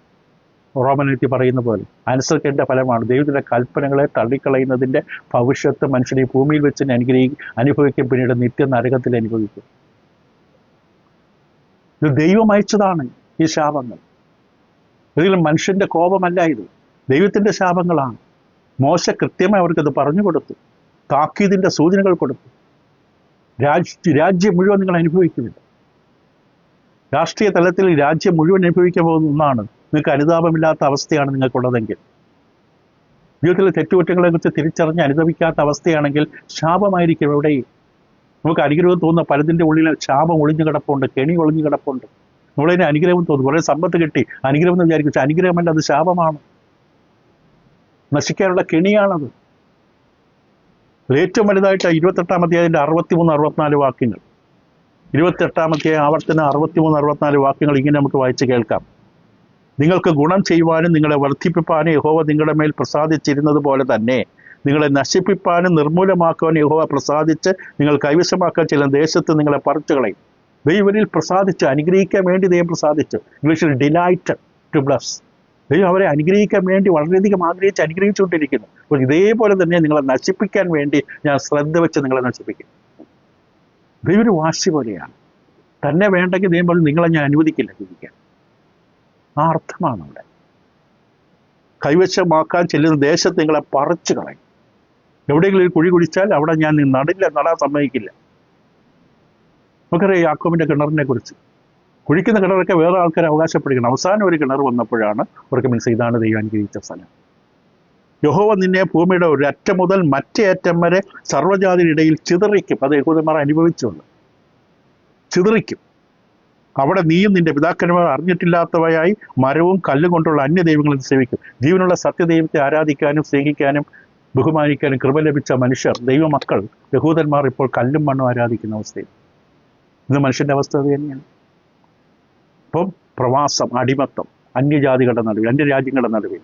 റോമനെത്തി പറയുന്ന പോലെ അനുസരിക്കേണ്ട ഫലമാണ്. ദൈവത്തിൻ്റെ കൽപ്പനകളെ തള്ളിക്കളയുന്നതിൻ്റെ ഭവിഷ്യത്ത് മനുഷ്യൻ ഈ ഭൂമിയിൽ വെച്ച് അനുഭവിക്കും, പിന്നീട് നിത്യ നരകത്തിൽ അനുഭവിക്കും. ഇത് ദൈവം അയച്ചതാണ് ഈ ശാപങ്ങൾ. ഒരിക്കലും മനുഷ്യൻ്റെ കോപമല്ല ഇത്, ദൈവത്തിൻ്റെ ശാപങ്ങളാണ്. മോശ കൃത്യമായി അവർക്കത് പറഞ്ഞു കൊടുത്തു, താക്കീതിൻ്റെ സൂചനകൾ കൊടുത്തു. രാജ്യം മുഴുവൻ നിങ്ങൾ അനുഭവിക്കുന്നില്ല. രാഷ്ട്രീയ തലത്തിൽ രാജ്യം മുഴുവൻ അനുഭവിക്കാൻ പോകുന്ന ഒന്നാണ്. നിങ്ങൾക്ക് അനുതാപമില്ലാത്ത അവസ്ഥയാണ് നിങ്ങൾക്കുള്ളതെങ്കിൽ, ജീവിതത്തിലെ തെറ്റുകുറ്റങ്ങളെക്കുറിച്ച് തിരിച്ചറിഞ്ഞ് അനുഭവിക്കാത്ത അവസ്ഥയാണെങ്കിൽ ശാപമായിരിക്കും എവിടെയും. നമുക്ക് അനുഗ്രഹം തോന്നുന്ന പലതിൻ്റെ ഉള്ളിൽ ശാപം ഒളിഞ്ഞു കിടപ്പുണ്ട്, കെണി ഒളിഞ്ഞു കിടപ്പുണ്ട്. നമ്മളതിന് അനുഗ്രഹം തോന്നും, കുറേ സമ്പത്ത് കിട്ടി അനുഗ്രഹം എന്ന് വിചാരിക്കും. പക്ഷെ അനുഗ്രഹമല്ല, അത് ശാപമാണ്, നശിക്കാനുള്ള കെണിയാണത്. ഏറ്റവും വലുതായിട്ട് 28-ാം അധ്യായത്തിൻ്റെ 63-64 വാക്യങ്ങൾ. 28-ാം അധ്യായം ആവർത്തനം 63-64 വാക്യങ്ങൾ ഇങ്ങനെ നമുക്ക് വായിച്ച് കേൾക്കാം. നിങ്ങൾക്ക് ഗുണം ചെയ്യുവാനും നിങ്ങളെ വർദ്ധിപ്പിപ്പാനും യഹോവ നിങ്ങളുടെ മേൽ പ്രസാദിച്ചിരുന്നത് പോലെ തന്നെ നിങ്ങളെ നശിപ്പിപ്പാനും നിർമൂലമാക്കുവാനും യഹോവ പ്രസാദിച്ച് നിങ്ങൾ കൈവശമാക്കാൻ ചില ദേശത്ത് നിങ്ങളെ പറിച്ചു കളയും. ദൈവനിൽ പ്രസാദിച്ച് അനുഗ്രഹിക്കാൻ വേണ്ടി ദൈവം പ്രസാദിച്ചു. ഇംഗ്ലീഷിൽ ഡിലൈറ്റഡ് ടു ബ്ലസ്. ദൈവം അവരെ അനുഗ്രഹിക്കാൻ വേണ്ടി വളരെയധികം ആഗ്രഹിച്ച് അനുഗ്രഹിച്ചുകൊണ്ടിരിക്കുന്നു. അപ്പോൾ ഇതേപോലെ തന്നെ നിങ്ങളെ നശിപ്പിക്കാൻ വേണ്ടി ഞാൻ ശ്രദ്ധ വെച്ച് നിങ്ങളെ നശിപ്പിക്കും. ദൈവം ഒരു വാശി പോലെയാണ്. തന്നെ വേണ്ടെങ്കിൽ ദൈവം പോലും നിങ്ങളെ ഞാൻ അനുവദിക്കില്ല ജീവിക്കാൻ. ആ അർത്ഥമാണ് അവിടെ. കൈവശമാക്കാൻ ചെല്ലുന്ന ദേശത്ത് നിങ്ങളെ പറിച്ചു കളയും. എവിടെയെങ്കിലും ഒരു കുഴി കുഴിച്ചാൽ അവിടെ ഞാൻ നടാൻ സമ്മതിക്കില്ല. നമുക്കറിയാം യാക്കോബിന്റെ കിണറിനെ കുറിച്ച്. കുഴിക്കുന്ന കിണറൊക്കെ വേറെ ആൾക്കാർ അവകാശപ്പെടുകയാണ്. അവസാനം ഒരു കിണർ വന്നപ്പോഴാണ് അവർക്ക് മനസ്സിലായി ഇതാണ് ദൈവം അനുഗ്രഹിച്ച സ്ഥലം. യഹോവ നിന്നെ ഭൂമിയുടെ ഒരു അറ്റം മുതൽ മറ്റേ അറ്റം വരെ സർവ്വജാതിയുടെ ഇടയിൽ ചിതറിക്കും. അത് യഹൂദന്മാർ അനുഭവിച്ചുള്ളൂ. ചിതറിക്കും. അവിടെ നീയും നിന്റെ പിതാക്കന്മാർ അറിഞ്ഞിട്ടില്ലാത്തവയായി മരവും കല്ലും കൊണ്ടുള്ള അന്യദൈവങ്ങളെ സേവിക്കും. ജീവനുള്ള സത്യദൈവത്തെ ആരാധിക്കാനും സ്നേഹിക്കാനും ബഹുമാനിക്കാനും കൃപ ലഭിച്ച മനുഷ്യർ, ദൈവമക്കൾ, യഹൂദന്മാർ ഇപ്പോൾ കല്ലും മണ്ണും ആരാധിക്കുന്ന അവസ്ഥയിൽ. ഇന്ന് മനുഷ്യന്റെ അവസ്ഥ അത് തന്നെയാണ്. ഇപ്പം പ്രവാസം, അടിമത്തം, അന്യജാതികളുടെ നടുവിൽ, അന്യരാജ്യങ്ങളുടെ നടുവിൽ.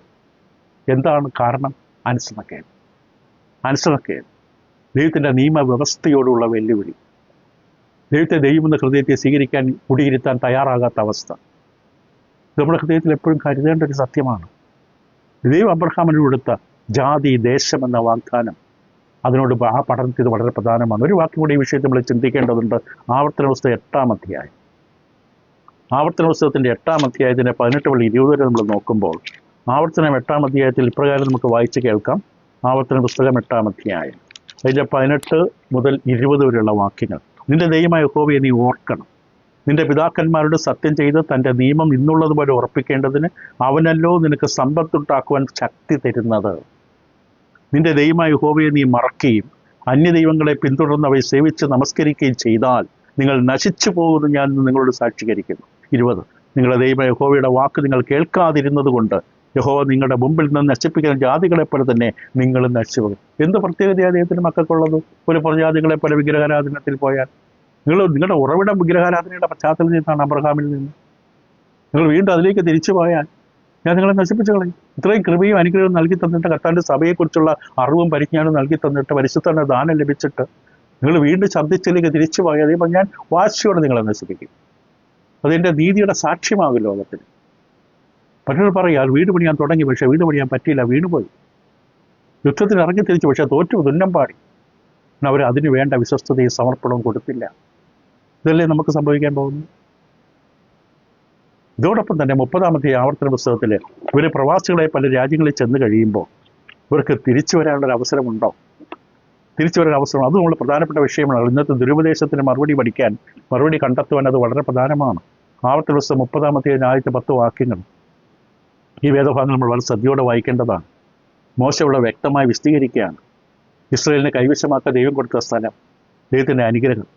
എന്താണ് കാരണം? അനുസരണക്കേട്. ദൈവത്തിൻ്റെ നിയമവ്യവസ്ഥയോടുള്ള വെല്ലുവിളി. ദൈവത്തെ ദൈവമെന്ന ഹൃദയത്തെ സ്വീകരിക്കാൻ കുടിയിരുത്താൻ തയ്യാറാകാത്ത അവസ്ഥ. നമ്മുടെ ഹൃദയത്തിൽ എപ്പോഴും കരുതേണ്ട ഒരു സത്യമാണ്. ദൈവം അബ്രഹാമിന് കൊടുത്ത ജാതി, ദേശം എന്ന വാഗ്ദാനം, അതിനോട് ആ പഠനത്തിൽ ഇത് വളരെ പ്രധാനമാണ്. ഒരു വാക്കും കൂടി ഈ വിഷയത്തിൽ നമ്മൾ ചിന്തിക്കേണ്ടതുണ്ട്. ആവർത്തന പുസ്തകം 8-ാം അധ്യായം. ആവർത്തന പുസ്തകത്തിൻ്റെ 8-ാം അധ്യായത്തിൻ്റെ 18 മുതൽ 20 വരെ നമ്മൾ നോക്കുമ്പോൾ, ആവർത്തനം 8-ാം അധ്യായത്തിൽ ഇപ്രകാരം നമുക്ക് വായിച്ച് കേൾക്കാം. ആവർത്തന പുസ്തകം 8-ാം അധ്യായം അതിൻ്റെ 18 മുതൽ 20 വരെയുള്ള വാക്യങ്ങൾ. നിന്റെ ദൈവമായ യഹോവയെ നീ ഓർക്കണം. നിന്റെ പിതാക്കന്മാരോട് സത്യം ചെയ്ത് തൻ്റെ നിയമം ഇന്നുള്ളതുപോലെ ഉറപ്പിക്കേണ്ടതിന് അവനല്ലോ നിനക്ക് സമ്പത്തുണ്ടാക്കുവാൻ ശക്തി തരുന്നത്. നിന്റെ ദൈവമായ യഹോവയെ നീ മറക്കുകയും അന്യദൈവങ്ങളെ പിന്തുടർന്നവയെ സേവിച്ച് നമസ്കരിക്കുകയും ചെയ്താൽ നിങ്ങൾ നശിച്ചു പോകുമെന്ന് ഞാൻ നിങ്ങളോട് സാക്ഷീകരിക്കുന്നു. 20. നിങ്ങളുടെ ദൈവമായ യഹോവയുടെ വാക്ക് നിങ്ങൾ കേൾക്കാതിരുന്നത് കൊണ്ട് യഹോവ നിങ്ങളുടെ മുമ്പിൽ നിന്ന് നശിപ്പിക്കുന്ന ജാതികളെപ്പോലെ തന്നെ നിങ്ങളും നശിച്ചു പോകും. എന്ത് പ്രത്യേകതയാണ് ദൈവത്തിന് മക്കൾക്കുള്ളത്? ഒരു പ്രജാതികളെപ്പോലെ വിഗ്രഹാരാധനത്തിൽ പോയാൽ നിങ്ങളുടെ ഉറവിടം വിഗ്രഹാരാധനയുടെ പശ്ചാത്തലത്തിൽ നിന്നാണ്, അബ്രഹാമിൽ നിന്ന്. നിങ്ങൾ വീണ്ടും അതിലേക്ക് തിരിച്ചു പോയാൽ ഞാൻ നിങ്ങളെ നശിപ്പിച്ചു കളയും. ഇത്രയും കൃപയും അനുഗ്രഹവും നൽകി തന്നിട്ട്, കർത്താവിൻ്റെ സഭയെക്കുറിച്ചുള്ള അറിവും പരിജ്ഞാനവും നൽകി തന്നിട്ട്, പരിശുദ്ധ ദാനം ലഭിച്ചിട്ട് നിങ്ങൾ വീണ്ടും ശബ്ദിച്ചിലേക്ക് തിരിച്ചു പോയാൽ അതേപോലെ ഞാൻ വാശിയോടെ നിങ്ങളെ നശിപ്പിക്കും. അതെൻ്റെ നീതിയുടെ സാക്ഷ്യമാകും ലോകത്തിന്. മറ്റൊരു പറയാം, വീട് പണിയാൻ തുടങ്ങി, പക്ഷേ വീട് പണിയാൻ പറ്റിയില്ല, വീണുപോയി. യുദ്ധത്തിന് ഇറങ്ങി തിരിച്ചു, പക്ഷേ തോറ്റു, തുന്നം പാടി. അവർ അതിന് വേണ്ട വിശ്വസ്തതയും സമർപ്പണവും കൊടുത്തില്ല. ഇതല്ലേ നമുക്ക് സംഭവിക്കാൻ പോകുന്നു. ഇതോടൊപ്പം തന്നെ 30-ാമത്തെ ആവർത്തന പുസ്തകത്തിൽ ഇവർ പ്രവാസികളെ പല രാജ്യങ്ങളിൽ ചെന്ന് കഴിയുമ്പോൾ ഇവർക്ക് തിരിച്ചു വരാനുള്ളൊരു അവസരമുണ്ടോ? തിരിച്ചു വരാൻ അവസരം, അത് നമ്മൾ പ്രധാനപ്പെട്ട വിഷയമാണ്. ഇന്നത്തെ ദുരുപദേശത്തിന് മറുപടി കണ്ടെത്തുവാൻ അത് വളരെ പ്രധാനമാണ്. ആവർത്തന പുസ്തകം 30-ാമത്തെ ആദ്യത്തെ 10 വാക്യങ്ങൾ ഈ വേദഭാഗങ്ങൾ നമ്മൾ വളരെ ശ്രദ്ധയോടെ വായിക്കേണ്ടതാണ്. മോശ ഇവിടെ വ്യക്തമായി വിശദീകരിക്കുകയാണ്. ഇസ്രായേലിനെ കൈവശമാക്കാൻ ദൈവം കൊടുത്ത സ്ഥലം, ദൈവത്തിൻ്റെ അനുഗ്രഹം.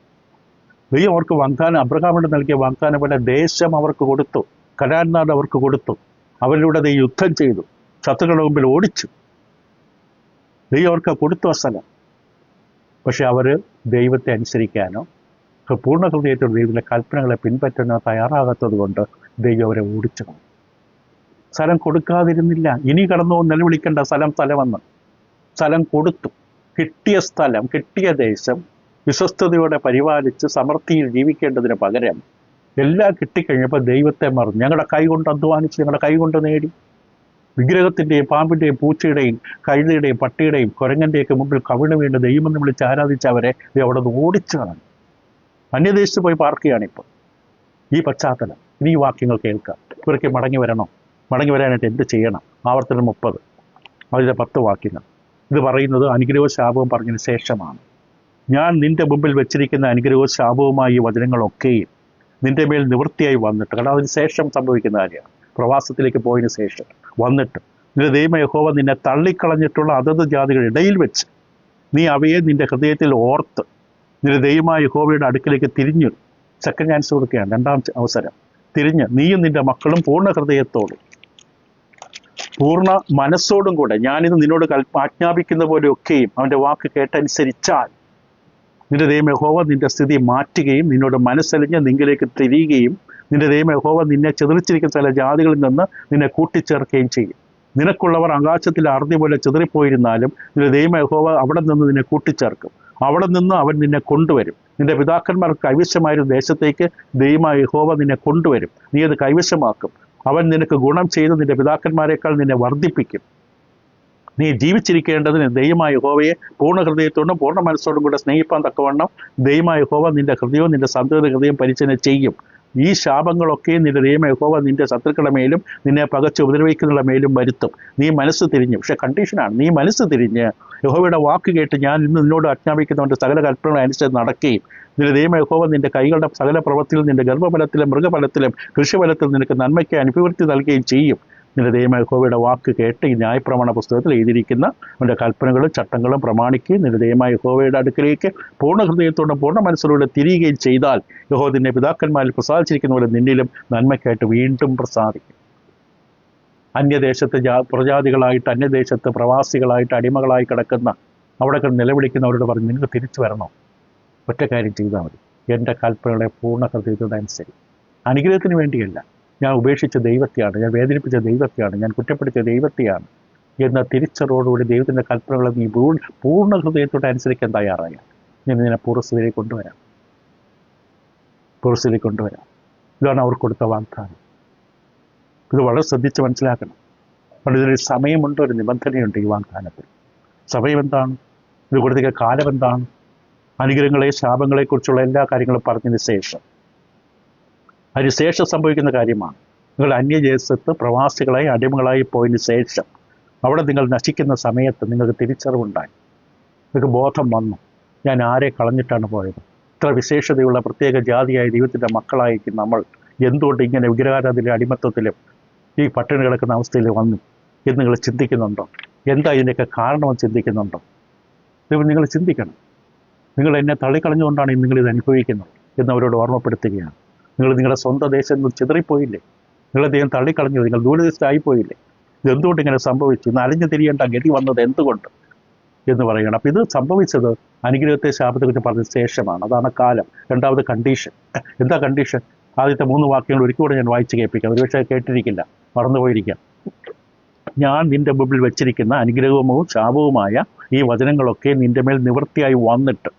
ദൈവം അവർക്ക് വാഗ്ദാനം, അബ്രഹാമിനോട് നൽകിയ വാഗ്ദാനം പോലെ ദേശം അവർക്ക് കൊടുത്തു, കനാൻ നാട് അവർക്ക് കൊടുത്തു. അവരിലൂടെ ദൈവം യുദ്ധം ചെയ്തു, ശത്രുക്കളുടെ മുമ്പിൽ ഓടിച്ചു. ദൈവം അവർക്ക് കൊടുത്തു ആ സ്ഥലം. പക്ഷെ അവർ ദൈവത്തെ അനുസരിക്കാനോ പൂർണ്ണ ഹൃദയത്തോട് ദൈവത്തിൻ്റെ കൽപ്പനകളെ പിൻപറ്റാനോ തയ്യാറാകാത്തത് കൊണ്ട് ദൈവം അവരെ ഓടിച്ചു. സ്ഥലം കൊടുക്കാതിരുന്നില്ല. ഇനി കടന്നു നിലവിളിക്കേണ്ട സ്ഥലമെന്ന്. സ്ഥലം കൊടുത്തു. കിട്ടിയ സ്ഥലം, കിട്ടിയ ദേശം വിശ്വസ്തയോടെ പരിപാലിച്ച് സമൃദ്ധിയിൽ ജീവിക്കേണ്ടതിന് പകരം എല്ലാം കിട്ടിക്കഴിഞ്ഞപ്പോൾ ദൈവത്തെ മറന്നു. ഞങ്ങളുടെ കൈകൊണ്ട് അധ്വാനിച്ച്, ഞങ്ങളുടെ കൈകൊണ്ട് നേടി. വിഗ്രഹത്തിൻ്റെയും പാമ്പിൻ്റെയും പൂച്ചയുടെയും കഴുതയുടെയും പട്ടിയുടെയും കുരങ്ങൻ്റെയൊക്കെ മുമ്പിൽ കവിണ് വീണ്ട് ദൈവമെന്ന് വിളിച്ച് ആരാധിച്ചവരെ അവിടെ നിന്ന് ഓടിച്ചു കളഞ്ഞു. അന്യദേശത്ത് പോയി പാർക്കുകയാണിപ്പോൾ. ഈ പശ്ചാത്തലം, ഇനി ഈ വാക്യങ്ങൾ കേൾക്കാം. ഇവർക്ക് മടങ്ങി വരണോ? മടങ്ങി വരാനായിട്ട് എന്ത് ചെയ്യണം? ആവർത്തനം 30 അതിലെ 10 വാക്യങ്ങൾ. ഇത് പറയുന്നത് അനുഗ്രഹവും ശാപവും പറഞ്ഞതിന് ശേഷമാണ്. ഞാൻ നിന്റെ മുമ്പിൽ വെച്ചിരിക്കുന്ന അനുഗ്രഹവും ശാപവുമായി ഈ വചനങ്ങളൊക്കെയും നിന്റെ മേൽ നിവൃത്തിയായി വന്നിട്ട്, കാരണം അതിന് ശേഷം സംഭവിക്കുന്ന കാര്യമാണ്. പ്രവാസത്തിലേക്ക് പോയതിന് ശേഷം വന്നിട്ട് നിന്റെ ദൈവം യഹോവ നിന്നെ തള്ളിക്കളഞ്ഞിട്ടുള്ള അതത് ജാതികളുടെ ഇടയിൽ വെച്ച് നീ അവയെ നിന്റെ ഹൃദയത്തിൽ ഓർത്ത് നിന്റെ ദൈവമായ യഹോവയുടെ അടുക്കിലേക്ക് തിരിഞ്ഞു. സെക്കൻഡ് ചാൻസ് കൊടുക്കുകയാണ്, 2ാം അവസരം. തിരിഞ്ഞ് നീയും നിന്റെ മക്കളും പൂർണ്ണ ഹൃദയത്തോടും പൂർണ്ണ മനസ്സോടും കൂടെ ഞാനിത് നിന്നോട് ആജ്ഞാപിക്കുന്ന പോലെയൊക്കെയും അവൻ്റെ വാക്ക് കേട്ടനുസരിച്ചാൽ നിന്റെ ദൈവം യഹോവ നിന്റെ സ്ഥിതി മാറ്റുകയും നിന്നോട് മനസ്സലിഞ്ഞ് നിങ്കിലേക്ക് തിരിയുകയും നിന്റെ ദൈവം യഹോവ നിന്നെ ചിതറിച്ചിരിക്കുന്ന ചില ജാതികളിൽ നിന്ന് നിന്നെ കൂട്ടിച്ചേർക്കുകയും ചെയ്യും. നിനക്കുള്ളവർ ആകാശത്തിൽ അറുതി പോലെ ചിതറിപ്പോയിരുന്നാലും നിന്റെ ദൈവം യഹോവ അവിടെ നിന്ന് നിന്നെ കൂട്ടിച്ചേർക്കും. അവിടെ നിന്ന് അവൻ നിന്നെ കൊണ്ടുവരും. നിന്റെ പിതാക്കന്മാർക്ക് കൈവശമായൊരു ദേശത്തേക്ക് ദൈവമായ യഹോവ നിന്നെ കൊണ്ടുവരും. നീ അത് കൈവശമാക്കും. അവൻ നിനക്ക് ഗുണം ചെയ്ത് നിന്റെ പിതാക്കന്മാരെക്കാൾ നിന്നെ വർദ്ധിപ്പിക്കും. നീ ജീവിച്ചിരിക്കേണ്ടതിന് ദൈവമായ യഹോവയെ പൂർണ്ണ ഹൃദയത്തോടും പൂർണ്ണ മനസ്സോടും കൂടെ സ്നേഹിപ്പാൻ തക്കവണ്ണം ദൈവമായ യഹോവ നിന്റെ ഹൃദയവും നിന്റെ സന്തതിയുടെ ഹൃദയം പരിചയം ചെയ്യും. ഈ ശാപങ്ങളൊക്കെ നിന്റെ ദൈവമായ യഹോവ നിന്റെ ശത്രുക്കളുടെ മേലും നിന്നെ പകച്ച് ഉപദ്രവിക്കുന്നവരുടെ മേലും വരുത്തും. നീ മനസ്സ് തിരിഞ്ഞു, പക്ഷെ കണ്ടീഷനാണ്, നീ മനസ്സ് തിരിഞ്ഞ് യഹോവയുടെ വാക്ക് കേട്ട് ഞാൻ ഇന്ന് നിന്നോട് ആജ്ഞാപിക്കുന്നവൻ്റെ സകല കൽപ്പനകളെ അനുസരിച്ച് നടക്കുകയും നിന്റെ ദൈവമായ യഹോവ നിന്റെ കൈകളുടെ സകല പ്രവൃത്തിയിലും നിന്റെ ഗർഭഫലത്തിലും മൃഗഫലത്തിലും കൃഷിഫലത്തിലും നിനക്ക് നന്മയ്ക്ക് അനുഭവൃത്തി നൽകുകയും ചെയ്യും. നിന്റെ ദൈവമായ യഹോവയുടെ വാക്ക് കേട്ട് ഈ ന്യായപ്രമാണ പുസ്തകത്തിൽ എഴുതിയിരിക്കുന്ന അവൻ്റെ കൽപ്പനകളും ചട്ടങ്ങളും പ്രമാണിക്കുകയും നിന്റെ ദൈവമായ യഹോവയുടെ അടുക്കലേക്ക് പൂർണ്ണ ഹൃദയത്തോടും പൂർണ്ണ മനസ്സോടെ തിരിയുകയും ചെയ്താൽ യഹോവ നിന്നെ പിതാക്കന്മാരിൽ പ്രസാദിച്ചിരിക്കുന്ന പോലെ നിന്നിലും നന്മയ്ക്കായിട്ട് വീണ്ടും പ്രസാദിക്കും. അന്യദേശത്ത് പ്രജാതികളായിട്ട്, അന്യദേശത്ത് പ്രവാസികളായിട്ട്, അടിമകളായി കിടക്കുന്ന അവിടെ നിലവിളിക്കുന്നവരോട് പറഞ്ഞ് നിങ്ങൾക്ക് തിരിച്ചു വരണോ? ഒറ്റ കാര്യം ചെയ്താൽ മതി, എൻ്റെ കൽപ്പനകളെ പൂർണ്ണ ഹൃദയത്തോടനുസരിച്ച്. അനുഗ്രഹത്തിന് വേണ്ടിയല്ല, ഞാൻ ഉപേക്ഷിച്ച ദൈവത്തെയാണ്, ഞാൻ വേദനിപ്പിച്ച ദൈവത്തെയാണ്, ഞാൻ കുറ്റപ്പെടുത്തിയ ദൈവത്തെയാണ് എന്ന തിരിച്ചറിവോടുകൂടി ദൈവത്തിൻ്റെ കൽപ്പനകളെ നീ പൂർണ്ണ ഹൃദയത്തോടെ അനുസരിക്കാൻ തയ്യാറായാൽ ഞാൻ നിന്നെ പൂർവ്വസ്ഥിതിയിലേക്ക് കൊണ്ടുവരാം. പൂർവ്വസ്ഥിതിയിലേക്ക് കൊണ്ടുവരാം. ഇതാണ് അവർ കൊടുത്ത വാഗ്ദാനം. ഇത് വളരെ ശ്രദ്ധിച്ച് മനസ്സിലാക്കണം. അതുകൊണ്ട് ഇതിനൊരു സമയമുണ്ട്, ഒരു നിബന്ധനയുണ്ട് ഈ വാഗ്ദാനത്തിൽ. സമയം എന്താണ്? ഇത് കൊടുത്ത കാലം എന്താണ്? അനുഗ്രഹങ്ങളെ ശാപങ്ങളെക്കുറിച്ചുള്ള എല്ലാ കാര്യങ്ങളും പറഞ്ഞതിന് ശേഷം, അതിനുശേഷം സംഭവിക്കുന്ന കാര്യമാണ്. നിങ്ങൾ അന്യദേശത്ത് പ്രവാസികളായി അടിമകളായി പോയതിന് ശേഷം അവിടെ നിങ്ങൾ നശിക്കുന്ന സമയത്ത് നിങ്ങൾക്ക് തിരിച്ചറിവുണ്ടായി, നിങ്ങൾക്ക് ബോധം വന്നു, ഞാൻ ആരെ കളഞ്ഞിട്ടാണ് പോയത്? ഇത്ര വിശേഷതയുള്ള പ്രത്യേക ജാതിയായ ദൈവത്തിൻ്റെ മക്കളായിരിക്കും നമ്മൾ എന്തുകൊണ്ട് ഇങ്ങനെ വിഗ്രഹാരാധനയിലും അടിമത്തത്തിലും ഈ പട്ടിണി കിടക്കുന്ന അവസ്ഥയിൽ വന്നു എന്ന് നിങ്ങൾ ചിന്തിക്കുന്നുണ്ടോ? എന്താ ഇതിൻ്റെയൊക്കെ കാരണമെന്ന് ചിന്തിക്കുന്നുണ്ടോ? ദൈവം നിങ്ങൾ ചിന്തിക്കണം. നിങ്ങൾ എന്നെ തള്ളിക്കളഞ്ഞുകൊണ്ടാണ് നിങ്ങളിത് അനുഭവിക്കുന്നത് എന്നവരോട് ഓർമ്മപ്പെടുത്തുകയാണ്. നിങ്ങൾ നിങ്ങളുടെ സ്വന്തം ദേശത്ത് നിന്ന് ചിതറിപ്പോയില്ലേ? നിങ്ങളെ ദൈവം തള്ളിക്കളഞ്ഞു, നിങ്ങൾ ദൂരദേശത്തായിപ്പോയില്ലേ? ഇതെന്തുകൊണ്ട് ഇങ്ങനെ സംഭവിച്ചു? ഇന്ന് അലിഞ്ഞു തിരിയേണ്ട ഗതി വന്നത് എന്തുകൊണ്ട് എന്ന് പറയുകയാണ്. അപ്പം ഇത് സംഭവിച്ചത് അനുഗ്രഹത്തെ ശാപത്തെക്കുറിച്ച് പറഞ്ഞ ശേഷമാണ്. അതാണ് കാലം. രണ്ടാമത് കണ്ടീഷൻ. എന്താ കണ്ടീഷൻ? ആദ്യത്തെ 3 വാക്യങ്ങൾ ഒരിക്കലും ഞാൻ വായിച്ച് കേൾപ്പിക്കാം, ഒരുപക്ഷെ കേട്ടിരിക്കില്ല, മറന്നുപോയിരിക്കാം. ഞാൻ നിന്റെ മുമ്പിൽ വെച്ചിരിക്കുന്ന അനുഗ്രഹവും ശാപവുമായ ഈ വചനങ്ങളൊക്കെ നിന്റെ മേൽ നിവൃത്തിയായി വന്നിട്ട്,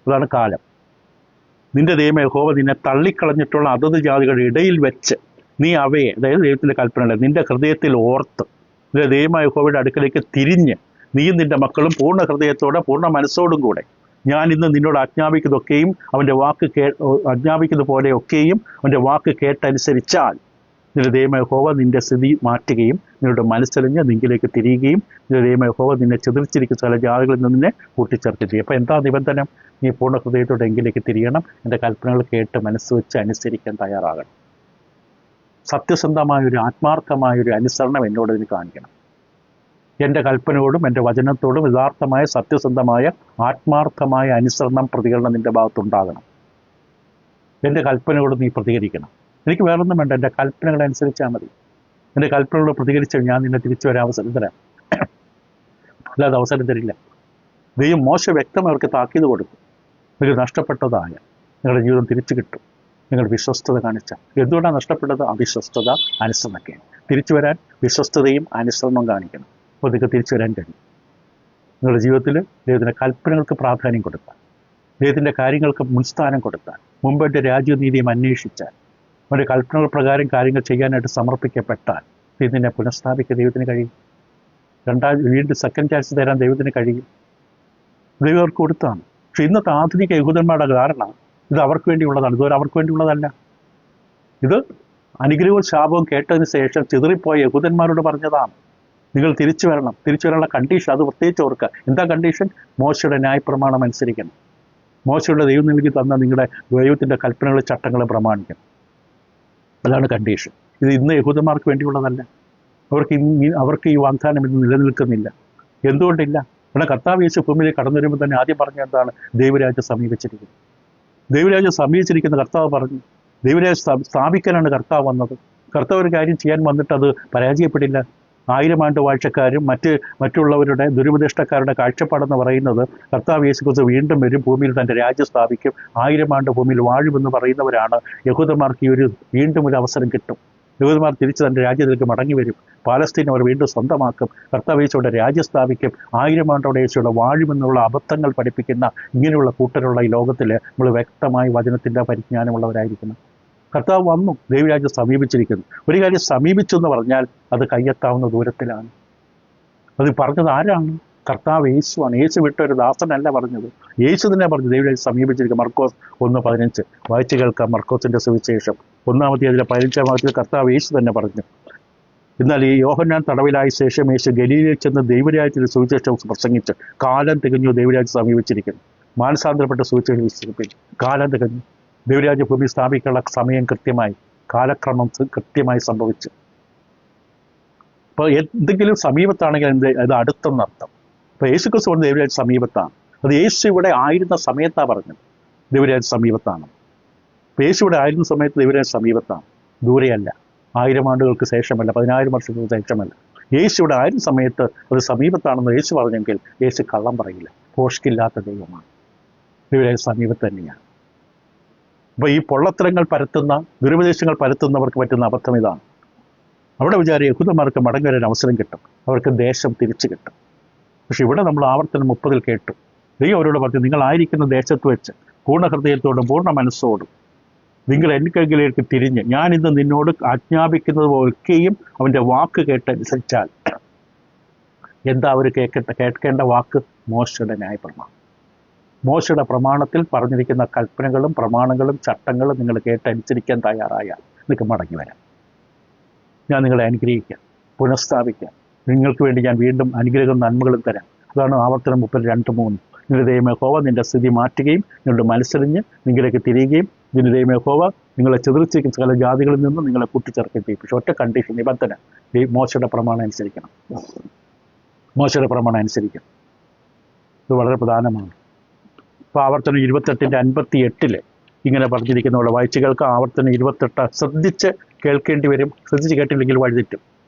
അതാണ് കാലം. നിന്റെ ദൈവമായ യഹോവ നിന്നെ തള്ളിക്കളഞ്ഞിട്ടുള്ള അതത് ജാതികളുടെ ഇടയിൽ വെച്ച് നീ അവയെ, അതായത് ദൈവത്തിൻ്റെ കൽപ്പനകളെ നിന്റെ ഹൃദയത്തിൽ ഓർത്ത് നിന്റെ ദൈവമായ യഹോവയുടെ അടുക്കലേക്ക് തിരിഞ്ഞ് നീയും നിന്റെ മക്കളും പൂർണ്ണ ഹൃദയത്തോടെ പൂർണ്ണ മനസ്സോടും കൂടെ ഞാൻ ഇന്ന് നിന്നോട് ആജ്ഞാപിക്കുന്നതൊക്കെയും അവൻ്റെ വാക്ക് ആജ്ഞാപിക്കുന്ന പോലെയൊക്കെയും അവൻ്റെ വാക്ക് കേട്ടനുസരിച്ചാൽ നിന്റെ ദൈവമായ യഹോവ നിന്റെ സ്ഥിതി മാറ്റുകയും നിന്നോട് മനസ്സറിഞ്ഞ് നിങ്കിലേക്ക് തിരിയുകയും നിന്റെ ദൈവമായ യഹോവ നിന്നെ ചിതറിച്ചിരിക്കുന്ന ചില ജാതികളിൽ നിന്ന് നിന്നെ കൂട്ടിച്ചേർത്ത് ചെയ്യും. അപ്പോൾ എന്താ നിബന്ധന? നീ പൂർണ്ണ ഹൃദയത്തോടെ എങ്കിലേക്ക് തിരിയണം, എൻ്റെ കൽപ്പനകൾ കേട്ട് മനസ്സ് വെച്ച് അനുസരിക്കാൻ തയ്യാറാകണം. സത്യസന്ധമായൊരു ആത്മാർത്ഥമായൊരു അനുസരണം എന്നോട് ഇതിന് കാണിക്കണം. എൻ്റെ കൽപ്പനയോടും എൻ്റെ വചനത്തോടും യഥാർത്ഥമായ സത്യസന്ധമായ ആത്മാർത്ഥമായ അനുസരണം പ്രതികരണം നിൻ്റെ ഭാഗത്തുണ്ടാകണം. എൻ്റെ കൽപ്പനയോട് നീ പ്രതികരിക്കണം. എനിക്ക് വേറൊന്നും വേണ്ട, എൻ്റെ കൽപ്പനകളനുസരിച്ചാൽ മതി. എൻ്റെ കൽപ്പനകളോട് പ്രതികരിച്ചാൽ ഞാൻ നിന്നെ തിരിച്ചു വരാൻ അവസരം തരാം, അല്ലാതെ അവസരം തരില്ല. ദൈവം മോശം വ്യക്തമായി അവർക്ക് താക്കീത് കൊടുക്കും. നിങ്ങൾക്ക് നഷ്ടപ്പെട്ടതായ നിങ്ങളുടെ ജീവിതം തിരിച്ചു കിട്ടും, നിങ്ങൾ വിശ്വസ്തത കാണിച്ചാൽ. എന്തുകൊണ്ടാണ് നഷ്ടപ്പെട്ടത്? അവിശ്വസ്തത, അനുസരണമൊക്കെയാണ്. തിരിച്ചു വരാൻ വിശ്വസ്തതയും അനുസരണവും കാണിക്കണം. അപ്പോൾ നിങ്ങൾക്ക് തിരിച്ചു വരാൻ കഴിയും. നിങ്ങളുടെ ജീവിതത്തിൽ ദൈവത്തിൻ്റെ കൽപ്പനകൾക്ക് പ്രാധാന്യം കൊടുത്താൽ, ദൈവത്തിൻ്റെ കാര്യങ്ങൾക്ക് മുൻസ്ഥാനം കൊടുത്താൽ, മുമ്പത്തെ രാജ്യനീതിയും അന്വേഷിച്ചാൽ, അവൻ്റെ കൽപ്പനകൾ പ്രകാരം കാര്യങ്ങൾ ചെയ്യാനായിട്ട് സമർപ്പിക്കപ്പെട്ടാൽ ഇതിനെ പുനഃസ്ഥാപിക്കാൻ ദൈവത്തിന് കഴിയും. വീണ്ടും സെക്കൻഡ് ചാൻസ് തരാൻ ദൈവത്തിന് കഴിയും. ദൈവം അവർക്ക് കൊടുത്താണ്. പക്ഷെ ഇന്നത്തെ ആധുനിക യഹൂദന്മാരുടെ ധാരണ ഇത് അവർക്ക് വേണ്ടിയുള്ളതാണ്. ഇതുവരെ അവർക്ക് വേണ്ടിയുള്ളതല്ല. ഇത് അനുഗ്രഹവും ശാപവും കേട്ടതിന് ശേഷം ചിതറിപ്പോയ യഹൂദന്മാരോട് പറഞ്ഞതാണ്, നിങ്ങൾ തിരിച്ചു വരണം. തിരിച്ചു വരാനുള്ള കണ്ടീഷൻ അത് പ്രത്യേകിച്ച് ഓർക്കുക. എന്താ കണ്ടീഷൻ? മോശയുടെ ന്യായപ്രമാണം അനുസരിക്കണം. മോശയുടെ ദൈവം നൽകി തന്ന നിങ്ങളുടെ ദൈവത്തിൻ്റെ കൽപ്പനകളും ചട്ടങ്ങളും പ്രമാണിക്കണം. അതാണ് കണ്ടീഷൻ. ഇത് ഇന്ന് യഹൂദന്മാർക്ക് വേണ്ടിയുള്ളതല്ല. അവർക്ക് ഈ വാഗ്ദാനം ഇന്ന് നിലനിൽക്കുന്നില്ല. എന്തുകൊണ്ടില്ല? കാരണം കർത്താവ് യേശു ഭൂമിയിലേക്ക് കടന്നു വരുമ്പോൾ തന്നെ ആദ്യം പറഞ്ഞ എന്താണ്? ദൈവരാജ്യം സമീപിച്ചിരിക്കുന്നു. ദൈവരാജ്യം സമീപിച്ചിരിക്കുന്ന കർത്താവ് പറഞ്ഞു. ദൈവരാജ്യം സ്ഥാപിക്കാനാണ് കർത്താവ് വന്നത്. കർത്താവ് ഒരു കാര്യം ചെയ്യാൻ വന്നിട്ട് അത് പരാജയപ്പെടില്ല. 1000 ആണ്ട് വാഴ്ചക്കാരും മറ്റുള്ളവരുടെ ദുരുപദേഷ്ടക്കാരുടെ കാഴ്ചപ്പാടെന്ന് പറയുന്നത് കർത്താവ് യേശുക്രിസ്തു വീണ്ടും വരും, ഭൂമിയിൽ തൻ്റെ രാജ്യം സ്ഥാപിക്കും, 1000 ആണ്ട് ഭൂമിയിൽ വാഴുമെന്ന് പറയുന്നവരാണ്. യഹൂദന്മാർക്ക് ഈ വീണ്ടും ഒരു അവസരം കിട്ടും. യഹൂദന്മാർ തിരിച്ച് തൻ്റെ രാജ്യത്തിലേക്ക് മടങ്ങി വരും. പാലസ്തീൻ അവർ വീണ്ടും സ്വന്തമാക്കും. കർത്താവ് യേശുവിടെ രാജ്യം സ്ഥാപിക്കും. 1000 ആണ്ടോടെ യേശുവിടെ വാഴുമെന്നുള്ള അബദ്ധങ്ങൾ പഠിപ്പിക്കുന്ന ഇങ്ങനെയുള്ള കൂട്ടരുള്ള ഈ ലോകത്തിൽ നമ്മൾ വ്യക്തമായി വചനത്തിൻ്റെ പരിജ്ഞാനമുള്ളവരായിരിക്കണം. കർത്താവ് വന്നു, ദൈവരാജ്യം സമീപിച്ചിരിക്കുന്നു. ഒരു കാര്യം സമീപിച്ചു എന്ന് പറഞ്ഞാൽ അത് കയ്യെത്താവുന്ന ദൂരത്തിലാണ്. അത് പറഞ്ഞത് ആരാണ്? കർത്താവ് യേശുവാണ്. യേശു വിട്ട ഒരു ദാസനല്ല പറഞ്ഞത്, യേശു തന്നെ പറഞ്ഞു ദൈവരാജ്യം സമീപിച്ചിരിക്കും. മർക്കോസ് 1:15 വായിച്ചു കേൾക്കാം. മർക്കോസിന്റെ സുവിശേഷം 1-15 കർത്താവ് യേശു തന്നെ പറഞ്ഞു. എന്നാൽ ഈ യോഹന്നാൻ തടവിലായ ശേഷം യേശു ഗലീലയിൽ ചെന്ന് ദൈവരാജ്യത്തിന്റെ സുവിശേഷം പ്രസംഗിച്ച്, കാലം തികഞ്ഞു, ദൈവരാജ്യം സമീപിച്ചിരിക്കുന്നു, മാനസാന്തരപ്പെട്ട സുവിശേഷം വിശ്വസിപ്പിച്ചു. കാലം തികഞ്ഞു, ദൈവരാജ്യ ഭൂമി സ്ഥാപിക്കാനുള്ള സമയം കൃത്യമായി, കാലക്രമം കൃത്യമായി സംഭവിച്ചു. അപ്പോൾ എന്തെങ്കിലും സമീപത്താണെങ്കിൽ അത് അടുത്തെന്നർത്ഥം. അപ്പോൾ യേശു ക്രിസ്തു പറഞ്ഞ ദൈവരാജ്യം സമീപത്താണ്. അത് യേശു ഇവിടെ ആയിരുന്ന സമയത്താണ് പറഞ്ഞത് ദൈവരാജ്യം സമീപത്താണ്. അപ്പോൾ യേശു ഇവിടെ ആയിരുന്ന സമയത്ത് ദൈവരാജ്യം സമീപത്താണ്, ദൂരെയല്ല. 1000 ആണ്ടുകൾക്ക് ശേഷമല്ല, 10,000 വർഷങ്ങൾക്ക് ശേഷമല്ല. യേശു ഇവിടെ ആയിരുന്ന സമയത്ത് അത് സമീപത്താണെന്ന് യേശു പറഞ്ഞെങ്കിൽ യേശു കള്ളം പറയില്ല. ഭോഷ്കില്ലാത്ത ദൈവമാണ്. ദൈവരാജ്യം സമീപത്ത് തന്നെയാണ്. അപ്പോൾ ഈ പൊള്ളത്തരങ്ങൾ പരത്തുന്ന, ദുരുപദേശങ്ങൾ പരത്തുന്നവർക്ക് പറ്റുന്ന അബദ്ധം ഇതാണ്. അവിടെ യഹൂദന്മാർക്ക് മടങ്ങി വരാൻ അവസരം കിട്ടും, അവർക്ക് ദേശം തിരിച്ചു കിട്ടും. പക്ഷെ ഇവിടെ നമ്മൾ ആവർത്തനം 30 കേട്ടു. ദൈവം അവരോട് പറഞ്ഞു, നിങ്ങളായിരിക്കുന്ന ദേശത്ത് വെച്ച് പൂർണ്ണ ഹൃദയത്തോടും പൂർണ്ണ മനസ്സോടും നിങ്ങൾ എനിക്കെങ്കിലേക്ക് തിരിഞ്ഞ് ഞാനിന്ന് നിന്നോട് ആജ്ഞാപിക്കുന്നത് പോലെയും അവൻ്റെ വാക്ക് കേട്ടനുസരിച്ചാൽ. എന്താ അവർ കേൾക്കേണ്ട വാക്ക്? മോശയുടെ ന്യായപ്രമാണം. മോശയുടെ പ്രമാണത്തിൽ പറഞ്ഞിരിക്കുന്ന കൽപ്പനകളും പ്രമാണങ്ങളും ചട്ടങ്ങളും നിങ്ങൾ കേട്ടനുസരിക്കാൻ തയ്യാറായാൽ നിങ്ങൾക്ക് മടങ്ങി വരാം. ഞാൻ നിങ്ങളെ അനുഗ്രഹിക്കാം, പുനഃസ്ഥാപിക്കാം. നിങ്ങൾക്ക് വേണ്ടി ഞാൻ വീണ്ടും അനുഗ്രഹവും നന്മകളും തരാം. അതാണ് ആവർത്തനം 32:3. നിങ്ങളുടെ ദൈവമേ യഹോവ നിന്റെ സ്ഥിതി മാറ്റുകയും നിങ്ങളുടെ മനസ്സറിഞ്ഞ് നിങ്ങളിലേക്ക് തിരിയുകയും നിന്റെ ദൈവമേ യഹോവ നിങ്ങളെ ചിതറിച്ചിരിക്കുന്ന സകല ജാതികളിൽ നിന്നും നിങ്ങളെ കൂട്ടിച്ചേർക്കുകയും ചെയ്യും. പക്ഷെ ഒറ്റ കണ്ടീഷൻ, നിബന്ധന, ഈ മോശയുടെ പ്രമാണം അനുസരിക്കണം. മോശയുടെ പ്രമാണം അനുസരിക്കണം. ഇത് വളരെ പ്രധാനമാണ്. ഇപ്പോൾ ആവർത്തനം 28:58 ഇങ്ങനെ പറഞ്ഞിരിക്കുന്നവിടെ വായിച്ചു കേൾക്കാം. ആവർത്തനം 28 ശ്രദ്ധിച്ച് കേൾക്കേണ്ടി വരും. ശ്രദ്ധിച്ച് കേട്ടില്ലെങ്കിൽ വഴിതെറ്റും,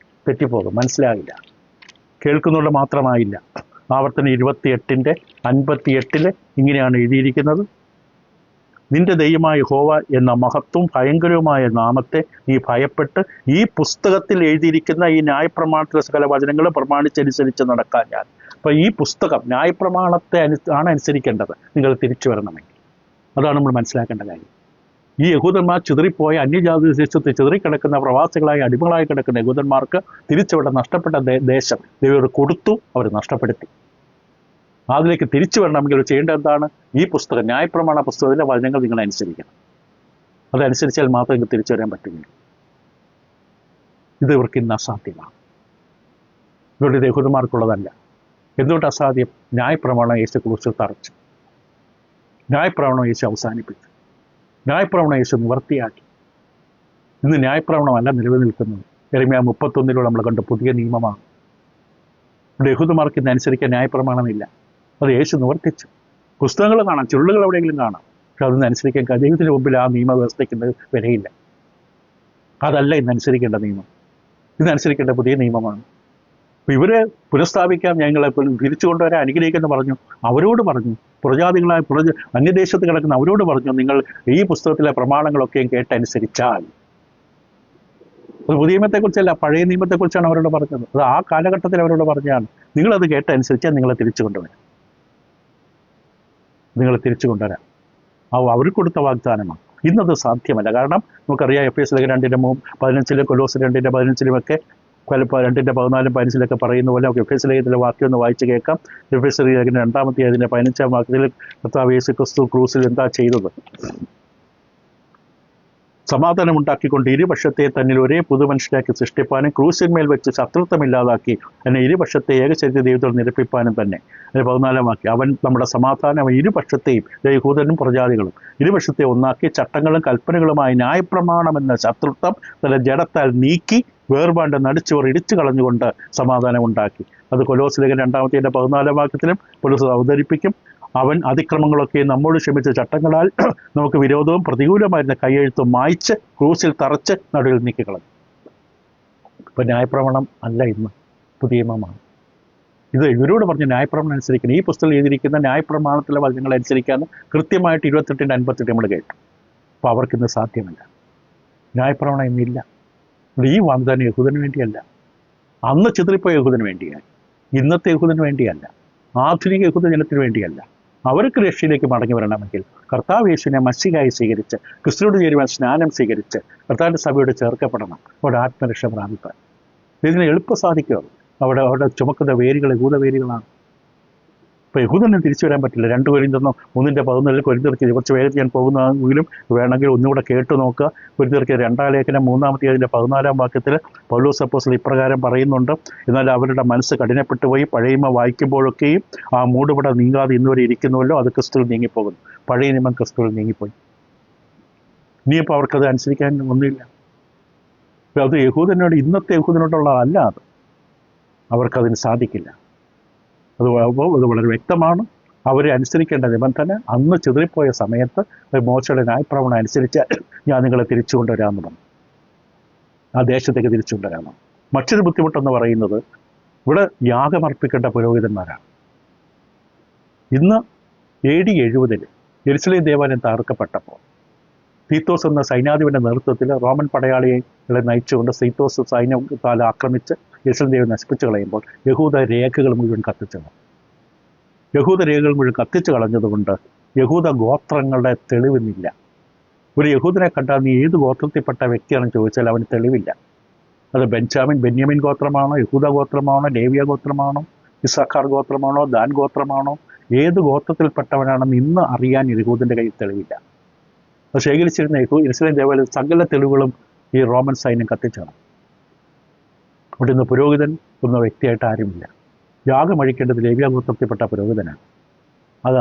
തെറ്റിപ്പോകും, മനസ്സിലാകില്ല. കേൾക്കുന്നുള്ള മാത്രമായില്ല. ആവർത്തനം 28:58 ഇങ്ങനെയാണ് എഴുതിയിരിക്കുന്നത്: നിന്റെ ദൈവമായ യഹോവ എന്ന മഹത്വം ഭയങ്കരവുമായ നാമത്തെ നീ ഭയപ്പെട്ട് ഈ പുസ്തകത്തിൽ എഴുതിയിരിക്കുന്ന ഈ ന്യായപ്രമാണത്തിലെ സകല വചനങ്ങളും പ്രമാണിച്ചനുസരിച്ച് നടക്കാൻ ഞാൻ. അപ്പോൾ ഈ പുസ്തകം ന്യായപ്രമാണത്തെ ആണ് അനുസരിക്കേണ്ടത് നിങ്ങൾ തിരിച്ചു വരണമെങ്കിൽ. അതാണ് നമ്മൾ മനസ്സിലാക്കേണ്ട കാര്യം. ഈ യഹൂദന്മാർ ചിതറിപ്പോയ അന്യജാതി ദേശത്ത് ചിതറിക്കിടക്കുന്ന പ്രവാസികളായി അടിമകളായി കിടക്കുന്ന യഹൂദന്മാർക്ക് തിരിച്ചവിടെ നഷ്ടപ്പെട്ട ദേശം ദൈവം കൊടുത്തു, അവർ നഷ്ടപ്പെടുത്തി. അതിലേക്ക് തിരിച്ചു വരണമെങ്കിൽ ചെയ്യേണ്ടത് എന്താണ്? ഈ പുസ്തകം, ന്യായപ്രമാണ പുസ്തകത്തിലെ വചനങ്ങൾ നിങ്ങൾ അനുസരിക്കണം. അതനുസരിച്ചാൽ മാത്രമേ നിങ്ങൾക്ക് തിരിച്ചു വരാൻ പറ്റുകയുള്ളൂ. ഇത് ഇവർക്ക് ഇന്ന് അസാധ്യമാണ്. ഇവരുടെ യഹൂദന്മാർക്കുള്ളതല്ല. എന്തുകൊണ്ട് അസാധ്യം? ന്യായപ്രമാണം യേശു ക്രൂശിൽ തറച്ചു, ന്യായപ്രമാണം യേശു അവസാനിപ്പിച്ചു, ന്യായപ്രമാണം യേശു നിവർത്തിയാക്കി. ഇന്ന് ന്യായപ്രമാണമല്ല നിലനിൽക്കുന്നത്. യെരമ്യാ 31 നമ്മൾ കണ്ട പുതിയ നിയമമാണ്. ഇവിടെ യഹൂദന്മാർക്ക് ഇന്ന് അനുസരിക്കാൻ ന്യായപ്രമാണമില്ല, അത് യേശു നിവർത്തിച്ചു. പുസ്തകങ്ങൾ കാണാം, ചുരുളുകൾ എവിടെയെങ്കിലും കാണാം, പക്ഷെ അതൊന്നും അനുസരിക്കാൻ ദൈവത്തിന് മുമ്പിൽ ആ നിയമവ്യവസ്ഥയ്ക്ക് വിലയില്ല. അതല്ല ഇന്നനുസരിക്കേണ്ട നിയമം. ഇന്നനുസരിക്കേണ്ട പുതിയ നിയമമാണ്. അപ്പോൾ ഇവരെ പുനഃസ്ഥാപിക്കാം, ഞങ്ങളെ തിരിച്ചു കൊണ്ടുവരാൻ അനുഗ്രഹിക്കുമെന്ന് പറഞ്ഞു. അവരോട് പറഞ്ഞു, പ്രജാതികളായ അന്യദേശത്ത് കിടക്കുന്ന അവരോട് പറഞ്ഞു, നിങ്ങൾ ഈ പുസ്തകത്തിലെ പ്രമാണങ്ങളൊക്കെയും കേട്ടനുസരിച്ചാൽ. അത് പുതിയ നിയമത്തെക്കുറിച്ചല്ല, പഴയ നിയമത്തെക്കുറിച്ചാണ് അവരോട് പറഞ്ഞത്. അത് ആ കാലഘട്ടത്തിൽ അവരോട് പറഞ്ഞാണ്. നിങ്ങളത് കേട്ടനുസരിച്ചാൽ നിങ്ങളെ തിരിച്ചു കൊണ്ടുവരാം, നിങ്ങളെ തിരിച്ചു കൊണ്ടുവരാം. അവർ കൊടുത്ത വാഗ്ദാനമാണ്. ഇന്നത് സാധ്യമല്ല. കാരണം നമുക്കറിയാം, എഫേസ്യർ 2:15 കൊലോസ്യർ 2:15 ചിലപ്പോൾ 2:14-15 പറയുന്ന പോലെ നമുക്ക് എഫേസ്യർ ലേഖനത്തിലെ വാക്യം ഒന്ന് വായിച്ച് കേൾക്കാം. എഫേസ്യർ ലേഖനം 2-ാം വാക്യത്തിൽ കർത്താവ് യേശു ക്രിസ്തു ക്രൂസിൽ എന്താ ചെയ്തത്? സമാധാനം ഉണ്ടാക്കിക്കൊണ്ട് ഇരുപക്ഷത്തെ തന്നിൽ ഒരേ പുതുമനുഷ്യനാക്കി സൃഷ്ടിപ്പാനും ക്രൂസിന്മേൽ വെച്ച് ശത്രുത്വമില്ലാതാക്കി എന്നെ ഇരുപക്ഷത്തെ ഏകശരീര ദൈവത്തോട് നിരപ്പിപ്പാനും തന്നെ. അതിന് 14-ാം വാക്യം, അവൻ നമ്മുടെ സമാധാനം ഇരുപക്ഷത്തെയും, യഹൂദനും പ്രജാതികളും ഇരുപക്ഷത്തെ ഒന്നാക്കി ചട്ടങ്ങളും കൽപ്പനകളുമായി ന്യായപ്രമാണം എന്ന ശത്രുത്വം തന്റെ ജഡത്താൽ നീക്കി വേർപാണ്ട് നടിച്ചുവർ ഇടിച്ചു കളഞ്ഞുകൊണ്ട് സമാധാനം ഉണ്ടാക്കി. അത് കൊലോസ്യ ലേഖനം 2-ാം വാക്യത്തിലും പൗലോസ് അവതരിപ്പിക്കും. അവൻ അതിക്രമങ്ങളൊക്കെ നമ്മോട് ക്ഷമിച്ച ചട്ടങ്ങളാൽ നമുക്ക് വിരോധവും പ്രതികൂലമായിരുന്ന കൈയെഴുത്തും മായ്ച്ച് ക്രൂസിൽ തറച്ച് നടുവിൽ നീക്കിക്കളഞ്ഞു. ഇപ്പം ന്യായപ്രമാണം അല്ല ഇന്ന്, പുതിയ നിയമമാണ്. ഇത് ഇവരോട് പറഞ്ഞ ന്യായപ്രമാണം അനുസരിക്കണം. ഈ പുസ്തകം എഴുതിയിരിക്കുന്ന ന്യായപ്രമാണത്തിലെ വചനങ്ങൾ അനുസരിക്കാമെന്ന് കൃത്യമായിട്ട് 28-58 നമ്മൾ കേട്ടു. അപ്പോൾ അവർക്കിന്ന് സാധ്യമല്ല. ന്യായപ്രമാണം ഇന്നില്ല. ഈ വാഗ്ദാനം യഹൂദന് വേണ്ടിയല്ല, അന്ന് ചിതറിപ്പോയ യഹൂദന് വേണ്ടിയാണ്. ഇന്നത്തെ യഹൂദന് വേണ്ടിയല്ല, ആധുനിക യഹൂദ ജനത്തിന് വേണ്ടിയല്ല. അവർക്ക് രക്ഷയിലേക്ക് മടങ്ങി വരണമെങ്കിൽ കർത്താവ് യേശുവിനെ മസ്സിഹായി സ്വീകരിച്ച് ക്രിസ്തുവിനോട് ചേരുവാൻ സ്നാനം സ്വീകരിച്ച് കർത്താവിൻ്റെ സഭയോട് ചേർക്കപ്പെടണം. അവിടെ ആത്മരക്ഷ പ്രാപിപ്പാൻ ഇതിന് എളുപ്പം സാധിക്കുക. അവിടെ ചുമക്കുന്ന വേരുകൾ യഹൂദ വേരുകളാണ്. ഇപ്പോൾ യഹൂദനെ തിരിച്ചു വരാൻ പറ്റില്ല. 2 കൊരിന്ത്യർ 3:14 കൊരിന്ത്യർക്ക് കുറച്ച് വേഗത്തിൽ ഞാൻ പോകുന്നെങ്കിലും വേണമെങ്കിൽ ഒന്നുകൂടെ കേട്ടു നോക്കുക. കൊരിന്ത്യർക്ക് 2-ാം ലേഖനം 3-ാം വാക്യത്തിൽ പൗലോസ് അപ്പോസ്തലൻ ഇപ്രകാരം പറയുന്നുണ്ട്: എന്നാൽ അവരുടെ മനസ്സ് കഠിനപ്പെട്ടു പോയി, പഴയമ വായിക്കുമ്പോഴൊക്കെയും ആ മൂടുപട നീങ്ങാതെ ഇന്നുവരെ ഇരിക്കുന്നുവല്ലോ, അത് ക്രിസ്തുവിൽ നീങ്ങിപ്പോകുന്നു. പഴയ നിയമം ക്രിസ്തുവിൽ നീങ്ങിപ്പോയി. ഇനിയിപ്പോൾ അവർക്കത് അനുസരിക്കാൻ ഒന്നുമില്ല. അത് യഹൂദനോട്, ഇന്നത്തെ യഹൂദനോടുള്ളതല്ല. അത് അവർക്കതിന് സാധിക്കില്ല. അത് വളരെ വ്യക്തമാണ്. അവരെ അനുസരിക്കേണ്ട നിബന്ധന അന്ന് ചിതറിപ്പോയ സമയത്ത് മോശയുടെ ന്യായപ്രമാണം അനുസരിച്ച് ഞാൻ നിങ്ങളെ തിരിച്ചു കൊണ്ടുവരാമെന്ന് പറഞ്ഞു. ആ ദേശത്തേക്ക് തിരിച്ചു കൊണ്ടുവരാമെന്ന്. മറ്റൊരു ബുദ്ധിമുട്ടെന്ന് പറയുന്നത് ഇവിടെ യാഗമർപ്പിക്കേണ്ട പുരോഹിതന്മാരാണ്. ഇന്ന് AD 70 യെരുശലേം ദേവാലയം തകർക്കപ്പെട്ടപ്പോൾ തീത്തോസ് എന്ന സൈന്യാധിപന്റെ നേതൃത്വത്തിൽ റോമൻ പടയാളികളെ നയിച്ചുകൊണ്ട് തീത്തോസ് സൈന്യത്താൽ ആക്രമിച്ച് യെരുശലേം ദേവാലയം നശിപ്പിച്ചു കളയുമ്പോൾ യഹൂദ രേഖകൾ മുഴുവൻ കത്തിച്ചു കളഞ്ഞതുകൊണ്ട് യഹൂദ ഗോത്രങ്ങളുടെ തെളിവില്ല. ഒരു യഹൂദനെ കണ്ടാൽ നീ ഏത് ഗോത്രത്തിൽപ്പെട്ട വ്യക്തിയാണെന്ന് ചോദിച്ചാൽ അവന് തെളിവില്ല. അത് ബെന്യാമിൻ ഗോത്രമാണോ, യഹൂദ ഗോത്രമാണോ, ലേവ്യ ഗോത്രമാണോ, ഇസ്സാഖാർ ഗോത്രമാണോ, ദാൻ ഗോത്രമാണോ, ഏത് ഗോത്രത്തിൽപ്പെട്ടവനാണെന്ന് ഇന്ന് അറിയാൻ യഹൂദൻ്റെ കയ്യിൽ തെളിവില്ല. അത് ശേഖരിച്ചിരുന്ന യെരുശലേം ദേവാലയം സകല തെളിവുകളും ഈ റോമൻ സൈന്യം കത്തിച്ചാണ്. അവിടെ ഇന്ന് പുരോഹിതൻ എന്ന വ്യക്തിയായിട്ട് ആരുമില്ല. യാഗമഴിക്കേണ്ടത് ലേവ്യ ഗോത്രത്തിൽപ്പെട്ട പുരോഹിതനാണ്. അത്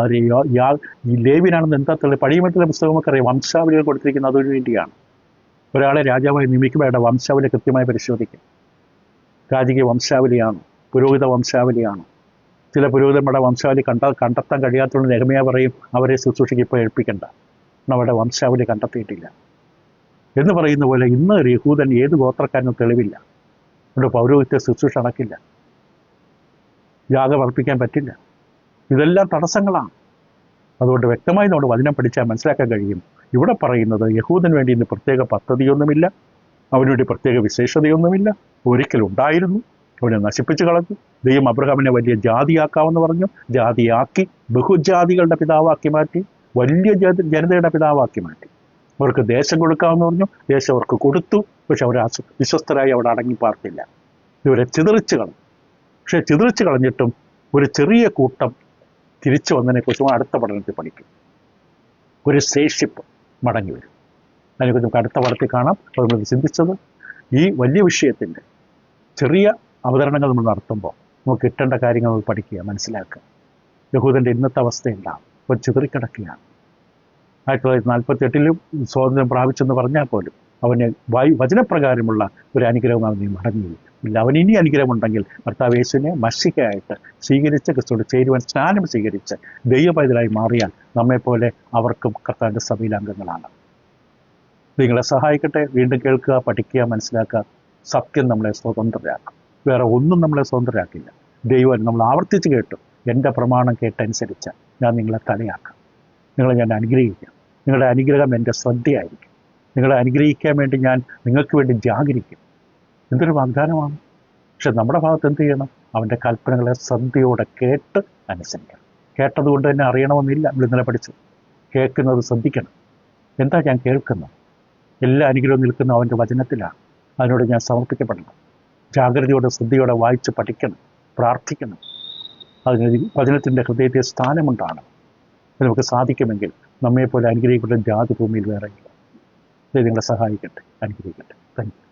ഈ ലേവ്യനാണെന്ന് എന്താ തെളിവ്? പഴയ നിയമത്തിലെ പുസ്തകമൊക്കെ അറിയാം. വംശാവലികൾ കൊടുത്തിരിക്കുന്നത് അതിനു വേണ്ടിയാണ്. ഒരാളെ രാജാവായി നിയമിക്കുമ്പോൾ അയാളുടെ വംശാവലി കൃത്യമായി പരിശോധിക്കും. രാജകീയ വംശാവലിയാണ്, പുരോഹിത വംശാവലിയാണ്. ചില പുരോഹിതന്മാരുടെ വംശാവലി കണ്ടെത്താൻ കഴിയാത്തതുകൊണ്ട് നെഹമ്യാ പറയും അവരെ ശുശ്രൂഷയ്ക്ക് ഇപ്പോൾ ഏൽപ്പിക്കേണ്ട, അവരുടെ വംശാവലി കണ്ടെത്തിയിട്ടില്ല എന്ന് പറയുന്ന പോലെ ഇന്ന് ഒരു യഹൂദൻ ഏത് ഗോത്രക്കാരനും തെളിവില്ല. അവിടെ പൗരോഹിത്യ ശുശ്രൂഷ നടക്കില്ല, യാഗം അർപ്പിക്കാൻ പറ്റില്ല. ഇതെല്ലാം തടസ്സങ്ങളാണ്. അതുകൊണ്ട് വ്യക്തമായി നമ്മൾ വചനം പഠിച്ചാൽ മനസ്സിലാക്കാൻ കഴിയും. ഇവിടെ പറയുന്നത് യഹൂദന് വേണ്ടി ഇന്ന് പ്രത്യേക പദ്ധതിയൊന്നുമില്ല, അവനുവേണ്ടി പ്രത്യേക വിശേഷതയൊന്നുമില്ല. ഒരിക്കലും ഉണ്ടായിരുന്നു, അവനെ നശിപ്പിച്ചു കളഞ്ഞു. ദൈവം അബ്രഹാമിനെ വലിയ ജാതിയാക്കാമെന്ന് പറഞ്ഞു, ജാതിയാക്കി, ബഹുജാതികളുടെ പിതാവാക്കി മാറ്റി, വലിയ ജനതയുടെ പിതാവാക്കി മാറ്റി. അവർക്ക് ദേശം കൊടുക്കാമെന്ന് പറഞ്ഞു, ദേശം അവർക്ക് കൊടുത്തു. പക്ഷെ അവർ വിശ്വസ്തരായി അവിടെ അടങ്ങി പാർത്തില്ല. ഇവരെ ചിതറിച്ചു കളഞ്ഞു. പക്ഷെ ചിതറിച്ചു കളഞ്ഞിട്ടും ഒരു ചെറിയ കൂട്ടം തിരിച്ചു വന്നതിനെക്കുറിച്ച് അടുത്ത പഠനത്തിൽ പഠിക്കും. ഒരു ശേഷിപ്പ് മടങ്ങി വരും. അതിനെക്കുറിച്ച് നമുക്ക് അടുത്ത പഠനത്തിൽ കാണാം. അപ്പോൾ നമ്മൾ ചിന്തിച്ചത് ഈ വലിയ വിഷയത്തിൻ്റെ ചെറിയ അവതരണങ്ങൾ നമ്മൾ നടത്തുമ്പോൾ നമുക്ക് കിട്ടേണ്ട കാര്യങ്ങൾ നമ്മൾ പഠിക്കുക, മനസ്സിലാക്കുക. യഹൂദൻ്റെ ഇന്നത്തെ അവസ്ഥയുണ്ടാകും. ഒരു ചിതറിക്കിടക്കുകയാണ്. 1948 സ്വാതന്ത്ര്യം പ്രാപിച്ചെന്ന് പറഞ്ഞാൽ പോലും അവന് വചനപ്രകാരമുള്ള ഒരു അനുഗ്രഹം അവന് മടങ്ങിയില്ല. അവന് ഇനി അനുഗ്രഹമുണ്ടെങ്കിൽ കർത്താവ് യേശുവിനെ മശിഹയായിട്ട് സ്വീകരിച്ച് ക്രിസ്തുവിനോട് ചേരുവാൻ സ്നാനം സ്വീകരിച്ച് ദൈവപൈതലായി മാറിയാൽ നമ്മെപ്പോലെ അവർക്കും കർത്താവിൻ്റെ സഭയിലെ അംഗങ്ങളാണ്. നിങ്ങളെ സഹായിക്കട്ടെ. വീണ്ടും കേൾക്കുക, പഠിക്കുക, മനസ്സിലാക്കുക. സത്യം നമ്മളെ സ്വതന്ത്രരാക്കും. വേറെ ഒന്നും നമ്മളെ സ്വതന്ത്രരാക്കില്ല. ദൈവം നമ്മൾ ആവർത്തിച്ച് കേട്ടു, എൻ്റെ പ്രമാണം കേട്ടനുസരിച്ച് ഞാൻ നിങ്ങളെ തലയാക്കാം, നിങ്ങളെ ഞാൻ അനുഗ്രഹിക്കാം. നിങ്ങളുടെ അനുഗ്രഹം എൻ്റെ ശ്രദ്ധയായിരിക്കും. നിങ്ങളെ അനുഗ്രഹിക്കാൻ വേണ്ടി ഞാൻ നിങ്ങൾക്ക് വേണ്ടി ജാഗരിക്കും. എന്തൊരു വാഗ്ദാനമാണ്. പക്ഷെ നമ്മുടെ ഭാഗത്ത് എന്ത് ചെയ്യണം? അവൻ്റെ കൽപ്പനകളെ ശ്രദ്ധയോടെ കേട്ട് അനുസരിക്കണം. കേട്ടതുകൊണ്ട് തന്നെ അറിയണമെന്നില്ല. നമ്മൾ ഇന്നലെ പഠിച്ചു. കേൾക്കുന്നത് ശ്രദ്ധിക്കണം. എന്താ ഞാൻ കേൾക്കുന്നത്? എല്ലാ അനുഗ്രഹവും നിൽക്കുന്ന അവൻ്റെ വചനത്തിലാണ്. അതിനോട് ഞാൻ സമർപ്പിക്കപ്പെടണം. ജാഗ്രതയോടെ ശ്രദ്ധയോടെ വായിച്ച് പഠിക്കണം, പ്രാർത്ഥിക്കണം. അതിന് വചനത്തിൻ്റെ ഹൃദയത്തെ സ്ഥാനമുണ്ടാണ്. നമുക്ക് സാധിക്കുമെങ്കിൽ നമ്മെപ്പോലെ അനുഗ്രഹിക്കപ്പെട്ട ജാതി ഭൂമിയിൽ വേറെ നിങ്ങളെ സഹായിക്കട്ടെ, അനുഗ്രഹിക്കട്ടെ. Thank you.